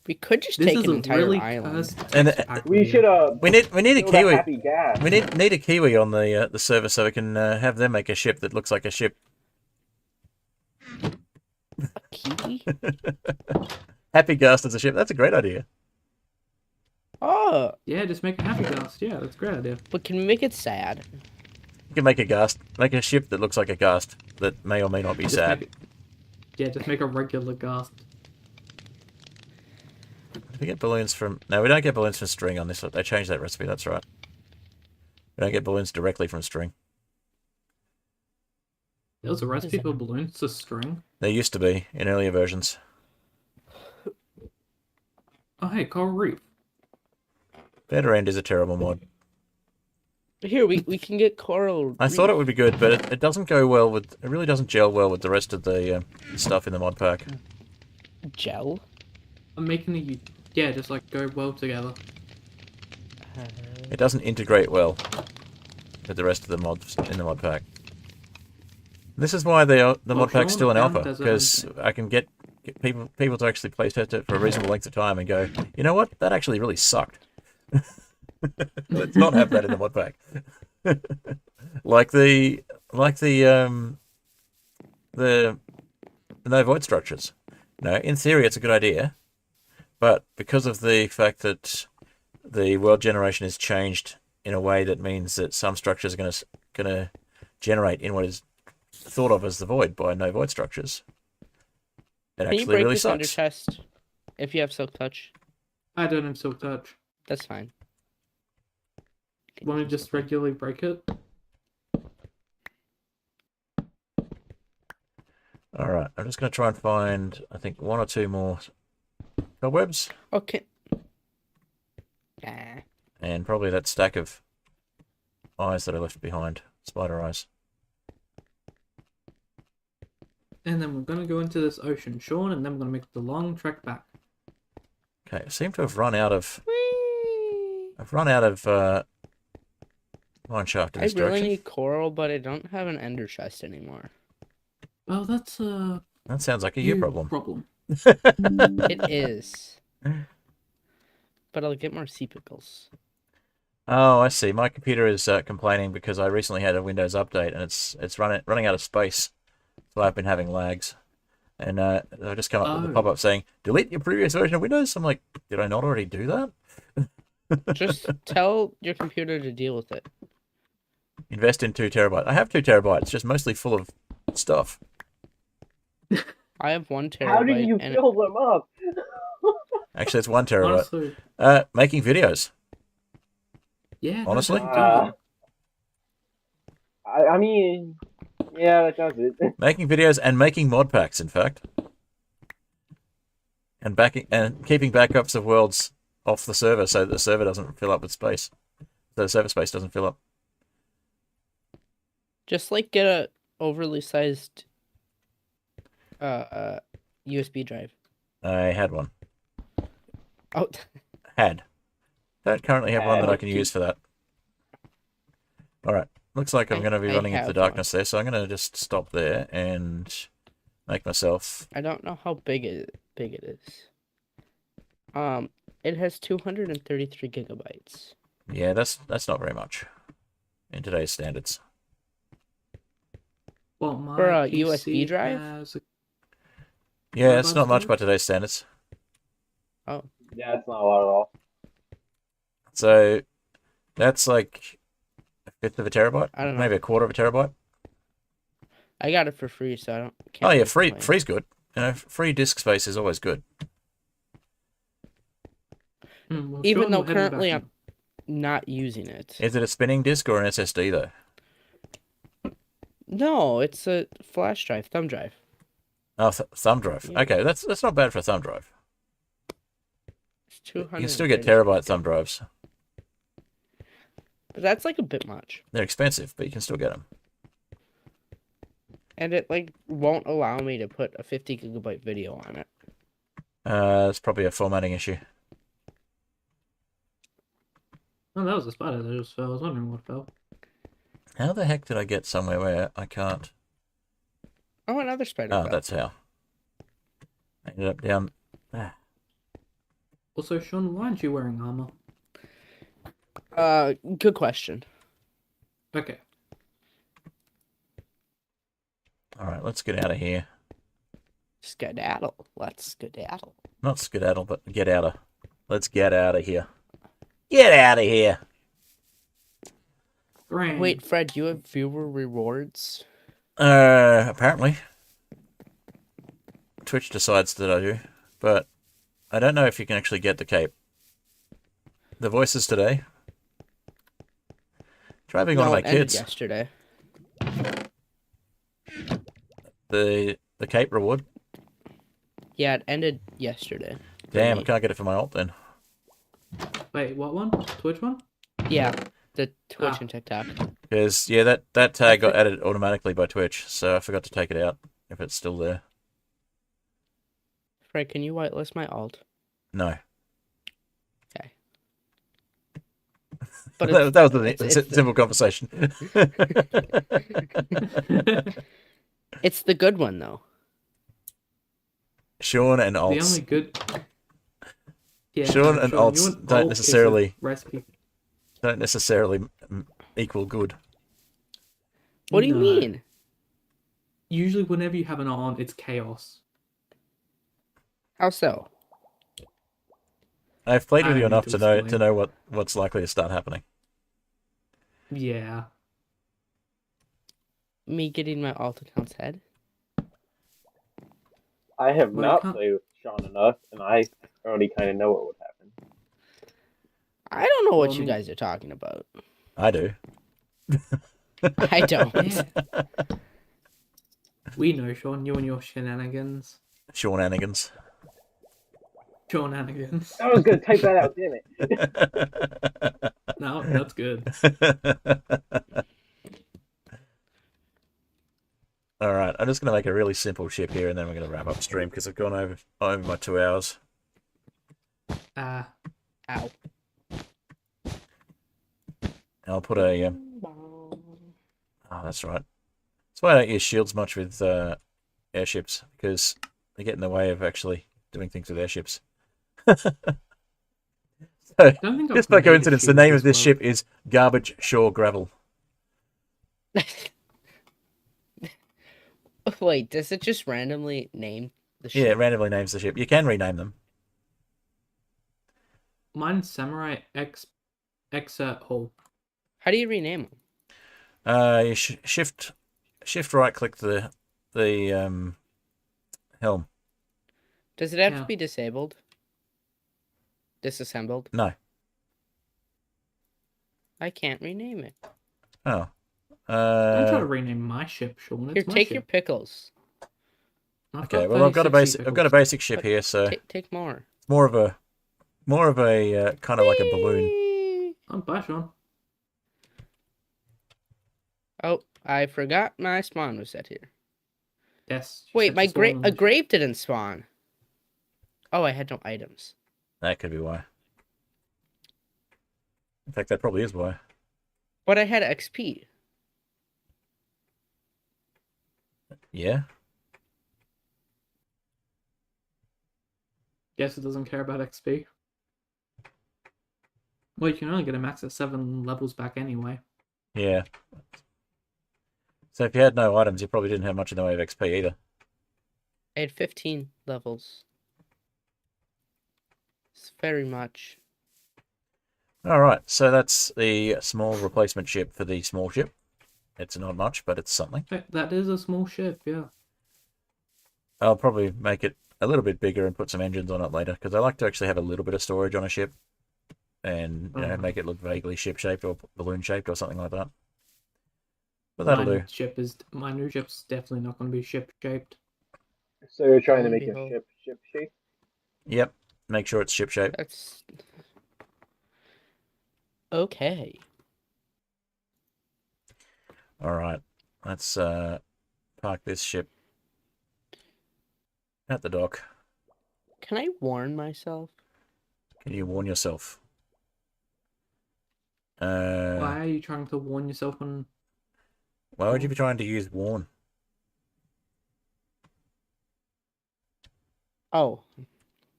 We could just This take is an a entire really island. cursed And, text pack We here. should We need a build a kiwi. happy gas. We need a kiwi on the server so we can have them make a ship that looks like a ship. A kiwi? Happy Ghast as a ship. That's a great idea. Oh, Yeah, just make a happy ghast. Yeah, that's a great idea. but can we make it sad? You can make a ghast. Make a ship that looks like a ghast that may or may not be Just sad. make it- Yeah, just make a regular ghast. We get balloons from... No, we don't get balloons from string on this. They changed that recipe, that's right. We don't get balloons directly from string. There was a What is recipe that? for balloons to string. There used to be in earlier versions. Oh, hey, coral reef. Better End is a terrible mod. Here, we can get coral. I thought it would be good, but it doesn't go well with... It really doesn't gel well with the rest of the stuff in the mod pack. Gel. I'm making a... Yeah, just like go well together. It doesn't integrate well with the rest of the mods in the mod pack. This is why the mod pack's still in alpha, because I can get people to actually play test it for a reasonable length of time and go, you know what, that actually really sucked. Let's not have that in the mod pack. like the no void structures. No, in theory it's a good idea, but because of the fact that the world generation is changed in a way that means that some structures are going to generate in what is thought of as the void by no void structures. It Can you actually break really this under sucks. chest if you have silk touch? I don't have silk touch. That's fine. Want to just regularly break it? All right, I'm just going to try and find, I think, one or two more cobwebs, Okay. Ah. and probably that stack of eyes that I left behind, spider eyes. And then we're going to go into this ocean, Sean, and then we're going to make the long trek back. Okay, I seem to have run out of... Whee! I've run out of mine shaft in I this really direction. need coral, but I don't have an ender chest anymore. Well, that's a That sounds like a you problem. It is. But I'll get more sea pickles. Oh, I see. My computer is complaining because I recently had a Windows update and it's running out of space, so I've been having lags. And I just come up with a Oh. pop-up saying, delete your previous version of Windows. I'm like, did I not already do that? Just tell your computer to deal with it. Invest in 2 terabytes. I have 2 terabytes, just mostly full of stuff. I have 1 terabyte. How do you and fill them up? Actually, it's 1 terabyte. Honestly, Making videos. yeah. no, Honestly? don't do it. I mean, yeah, that does it. Making videos and making mod packs, in fact. And keeping backups of worlds off the server so that the server doesn't fill up with space. The server space doesn't fill up. Just like get a overly sized USB drive. I had one. Oh, Don't currently have one that I can use for that. Alright. Looks like I'm going to be running into the darkness there, so I'm going to just stop there and make myself... I don't know how big it is. It has 233 gigabytes. Yeah, that's not very much in today's standards. Well, my For a PC USB drive? has a- Yeah, it's Gigabytes not much by storage? today's standards. Oh, Yeah, it's not a lot at all. So that's like a fifth of a terabyte, I don't know. maybe a quarter of a terabyte. I got it for free, so I don't. Can't Oh yeah, really free complain. free's good. You know, free disk space is always good. well, Even Sean, though we're heading currently back I'm not using it. Is it a spinning disk or an SSD though? No, it's a flash drive, thumb drive. Oh, thumb drive. Yeah. Okay, that's not bad for a thumb drive. It's 200. You can still get terabyte thumb drives. But that's like a bit much, They're expensive, but you can still get them. and it like won't allow me to put a 50 gigabyte video on it. It's probably a formatting issue. Oh, that was a spider that just fell. I was wondering what fell. How the heck did I get somewhere where I can't? Oh, another spider. Oh, fell. that's how. I ended up down. Also, Sean, why aren't you wearing armor? Good question. Okay. All right, let's get out of here. Skedaddle. Let's skedaddle. Not skedaddle, but get out of. Let's get out of here. Get out of here. Grand. Wait, Fred, you have viewer rewards? Apparently. Twitch decides that I do, but I don't know if you can actually get the cape. The voices today. Try being one of my it ended kids. yesterday. The cape reward. Yeah, it ended yesterday. Damn, I me. can't get it for my alt then. Wait, what one? Twitch one? Yeah, the Twitch Ah. and TikTok. Because, yeah, that tag got added automatically by Twitch, so I forgot to take it out, if it's still there. Fred, can you whitelist my alt? No. Okay. But that was a it's the- simple conversation. it's the good one though. Sean and The alts only good. Yeah, Sean and Sean, alts you want don't alt is a necessarily- recipe. don't necessarily equal good. What do you No. mean? Usually, whenever you have an alt on, it's chaos. How so? I've played I with you don't need enough to to explain. know what's likely to start happening. Yeah. Me getting my alt account's head? I have Well, not can't- played with Sean enough, and I already kind of know what would happen. I don't know what Well, I you mean- guys are talking about. I do. I don't. Yeah. We know, Sean, you and your shenanigans. Seananigans. Shenanigans. I was gonna type that out, damn it. No, that's good. All right, I'm just going to make a really simple ship here, and then we're going to wrap up stream because I've gone over my 2 hours. Ah, Ow. And I'll put a. Oh, that's right. That's why I don't use shields much with airships, because they get in the way of actually doing things with airships. So, don't think just I've by made a coincidence, the shield name as of this well. ship is Garbage Shore Gravel. Wait, does it just randomly name the Yeah, it ship? randomly names the ship. You can rename them. Mine's Samurai Exert Hull. How do you rename them? You shift right click the helm. Does it have Yeah. to be disabled? Disassembled? No. I can't rename it. Oh. I'm trying to rename my ship, Sean. Here, It's my take ship. your pickles. I've Okay. got Well, I've got a 36 basic. I've got a pickles. basic ship But here, so Take more. it's more of a kind of like a balloon. Whee! I'm bye, Sean. Oh, I forgot my spawn was set here. Yes. you Wait, set my your spawn on a the ship. grave didn't spawn. Oh, I had no items. That could be why. In fact, that probably is why. But I had XP. Yeah. Guess it doesn't care about XP. Well, you can only get a max at 7 levels back anyway. Yeah. So if you had no items, you probably didn't have much in the way of XP either. I had 15 levels. It's very much. All right. So that's the small replacement ship for the small ship. It's not much, but it's something. That is a small ship, yeah. I'll probably make it a little bit bigger and put some engines on it later, because I like to actually have a little bit of storage on a ship, and make it look vaguely ship-shaped or balloon-shaped or something like that. But that'll do. My new ship's definitely not going to be ship-shaped. So you're trying to Lo and make your behold. ship shape? Yep. Make sure it's ship-shaped. That's okay. All right. Let's park this ship at the dock. Can I warn myself? Can you warn yourself? Why are you trying to warn yourself on... Why would you be trying to use warn? Oh,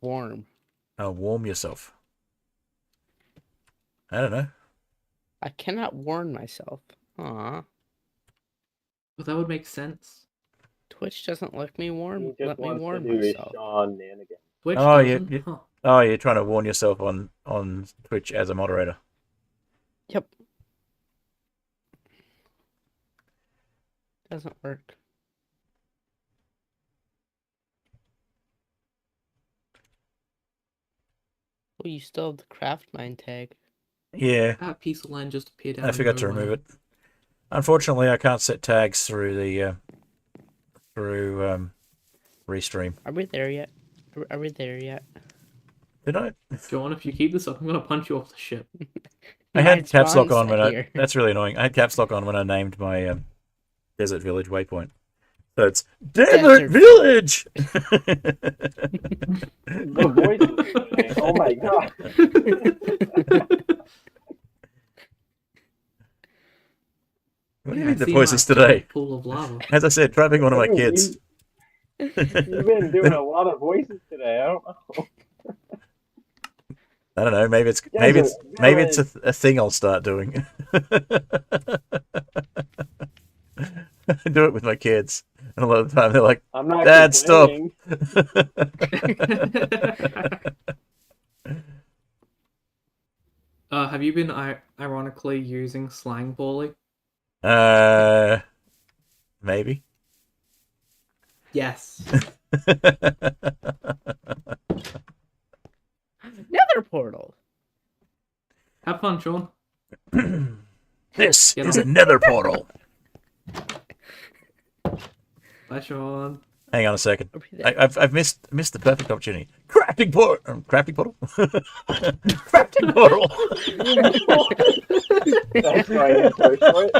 warm. Oh, warm yourself. I don't know. I cannot warn myself. Aw. But that would make sense. Twitch doesn't let me He warm. just Let me wants to warn do his myself. Sean Nanigan. Twitch Oh, doesn't? you- Huh. Oh, you're trying to warn yourself on Twitch as a moderator. Yep. Doesn't work. Oh, you still have the craft mine tag. Yeah, That piece of land just appeared out I of forgot to nowhere. remove it. Unfortunately, I can't set tags through the restream. Are we there yet? Are we there yet? Did I? John, if you keep this up, I'm going to punch you off the ship. I had My caps lock spawn's on when I. here. That's really annoying. I had caps lock on when I named my desert village waypoint. So it's Desert Desert Village. The voices today. Oh my god. What do you Yeah, mean the see voices my today? pool of lava. As I said, trapping one of my kids. You've been doing a lot of voices today. I don't know. I don't know. Maybe it's a thing I'll start doing. Do it with my kids, and a lot of the time they're like, I'm not "Dad, stop." complaining. Have you been ironically using slang poorly? Maybe. Yes. Nether portal. Have fun, Sean. This Get is on. a nether portal. Bye, Sean. Hang on a second. Are we there? I've missed the perfect opportunity. Crafting portal. Crafting portal. Crafting portal. That's my answer for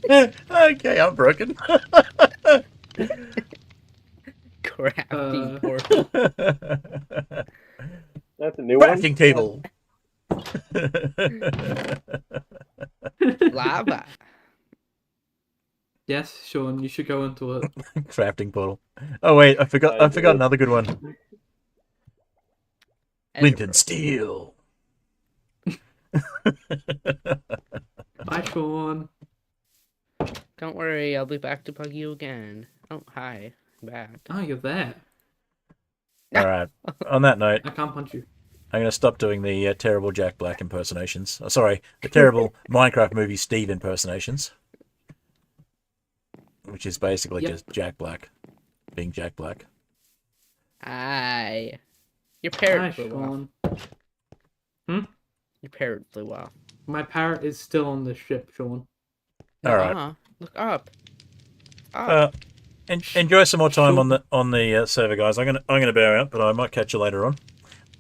it. Okay, I'm broken. Crafting portal. That's a new one. Crafting table. Lava. Yes, Sean, you should go into it. Crafting portal. Oh wait, I forgot another good one. Flint and steel. Bye, Sean. Don't worry, I'll be back to bug you again. Oh, hi. I'm back. Oh, you're there. Alright, on that note, I can't punch you. I'm going to stop doing the terrible Jack Black impersonations. Oh, sorry, the terrible Minecraft movie Steve impersonations. Which is basically Yep. just Jack Black being Jack Black. Hi. Your Hi, parrot flew off. Sean. Your parrot flew off. My parrot is still on the ship, Sean. Alright. Look up. Up. Enjoy some more time on the server, guys. I'm gonna bow out, but I might catch you later on.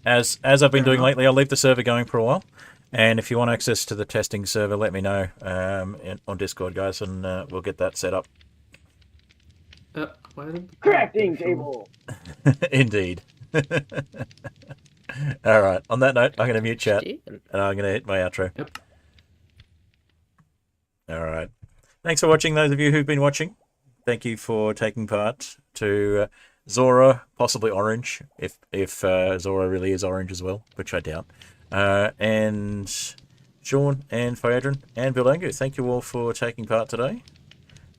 As I've been doing lately, I'll leave the server going for a while. And if you want access to the testing server, let me know on Discord, guys, and we'll get that set up. Where did the Crafting parrot go, table. Indeed. All right. On that note, I'm going to mute chat, Dude. and I'm going to hit my outro. Yep. All right. Thanks for watching, those of you who've been watching. Thank you for taking part to Zora, possibly Orange, if Zora really is orange as well, which I doubt. And Sean and Phaedron and Bilangu, thank you all for taking part today.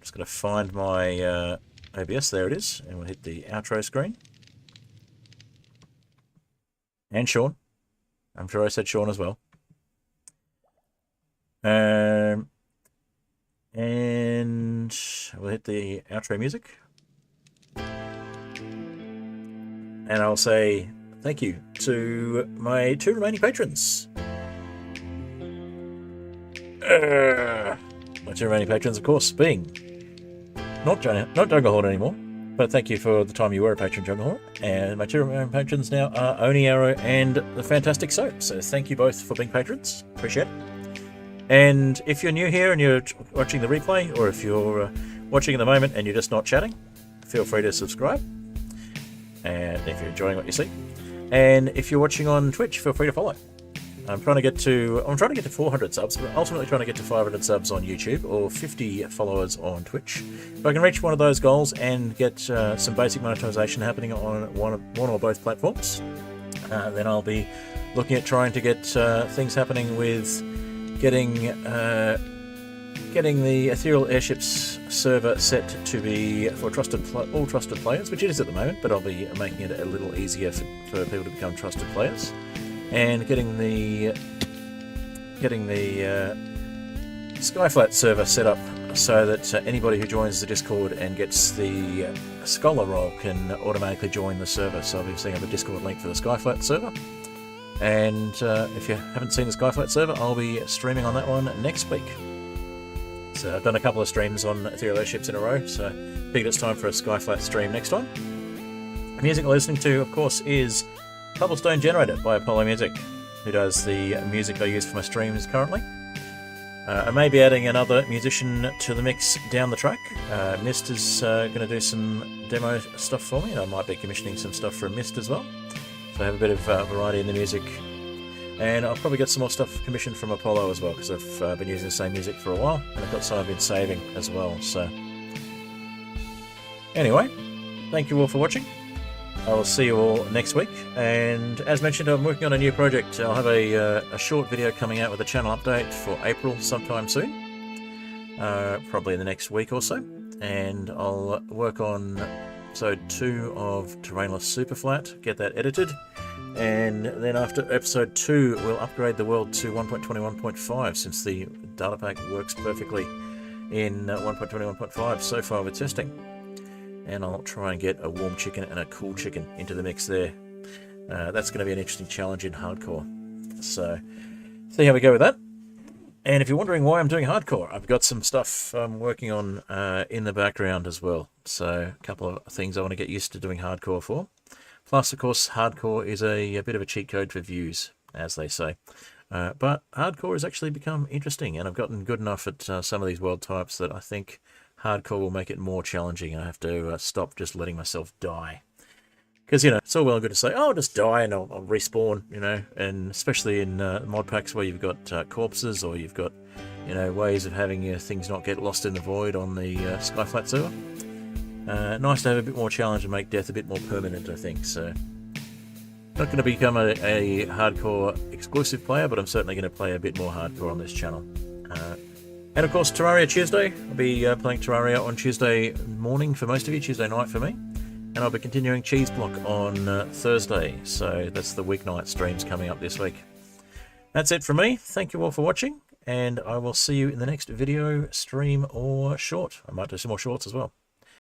Just going to find my OBS. There it is. And we'll hit the outro screen. And Sean. I'm sure I said Sean as well. And we'll hit the outro music. And I'll say thank you to my 2 remaining patrons. My 2 remaining patrons, of course, being not Junglehorn anymore, but thank you for the time you were a patron, Junglehorn. And my 2 remaining patrons now are Oni Arrow and the Fantastic Soap. So thank you both for being patrons. Appreciate it. And if you're new here and you're watching the replay, or if you're watching at the moment and you're just not chatting, feel free to subscribe. And if you're enjoying what you see, and if you're watching on Twitch, feel free to follow. I'm trying to get to 400 subs, but ultimately trying to get to 500 subs on YouTube or 50 followers on Twitch. If I can reach one of those goals and get some basic monetization happening on one or both platforms, then I'll be looking at trying to get things happening with getting the Aetherial Airships server set to be for all trusted players, which it is at the moment, but I'll be making it a little easier for people to become trusted players, and getting the Skyflat server set up so that anybody who joins the Discord and gets the Scholar role can automatically join the server. So I'll be setting up a Discord link for the Skyflat server. And if you haven't seen the Skyflat server, I'll be streaming on that one next week. So I've done a couple of streams on Aetherial Airships in a row, so I figured it's time for a Skyflat stream next time. The music we're listening to, of course, is Cobblestone Generator by Apollo Music, who does the music I use for my streams currently. I may be adding another musician to the mix down the track. Mist is going to do some demo stuff for me, and I might be commissioning some stuff from Mist as well. So I have a bit of variety in the music. And I'll probably get some more stuff commissioned from Apollo as well, because I've been using the same music for a while, and I've got some I've been saving as well. So anyway, thank you all for watching. I will see you all next week. And as mentioned, I'm working on a new project. I'll have a short video coming out with a channel update for April sometime soon, probably in the next week or so. And I'll work on episode 2 of Terrainless Superflat, get that edited. And then after episode 2, we'll upgrade the world to 1.21.5, since the data pack works perfectly in 1.21.5 so far with testing. And I'll try and get a warm chicken and a cool chicken into the mix there. That's going to be an interesting challenge in hardcore. So, see how we go with that. And if you're wondering why I'm doing hardcore, I've got some stuff I'm working on in the background as well. So, a couple of things I want to get used to doing hardcore for. Plus, of course, hardcore is a bit of a cheat code for views, as they say. But hardcore has actually become interesting, and I've gotten good enough at some of these world types that I think hardcore will make it more challenging. I have to stop just letting myself die. Because, you know, it's all well and good to say, oh, I'll just die and I'll respawn, you know, and especially in mod packs where you've got corpses, or you've got, you know, ways of having things not get lost in the void on the Skyflat server. Nice to have a bit more challenge and make death a bit more permanent, I think. So, not going to become a hardcore exclusive player, but I'm certainly going to play a bit more hardcore on this channel. And of course, Terraria Tuesday. I'll be playing Terraria on Tuesday morning for most of you, Tuesday night for me. And I'll be continuing Cheese Block on Thursday. So that's the weeknight streams coming up this week. That's it from me. Thank you all for watching. And I will see you in the next video, stream, or short. I might do some more shorts as well.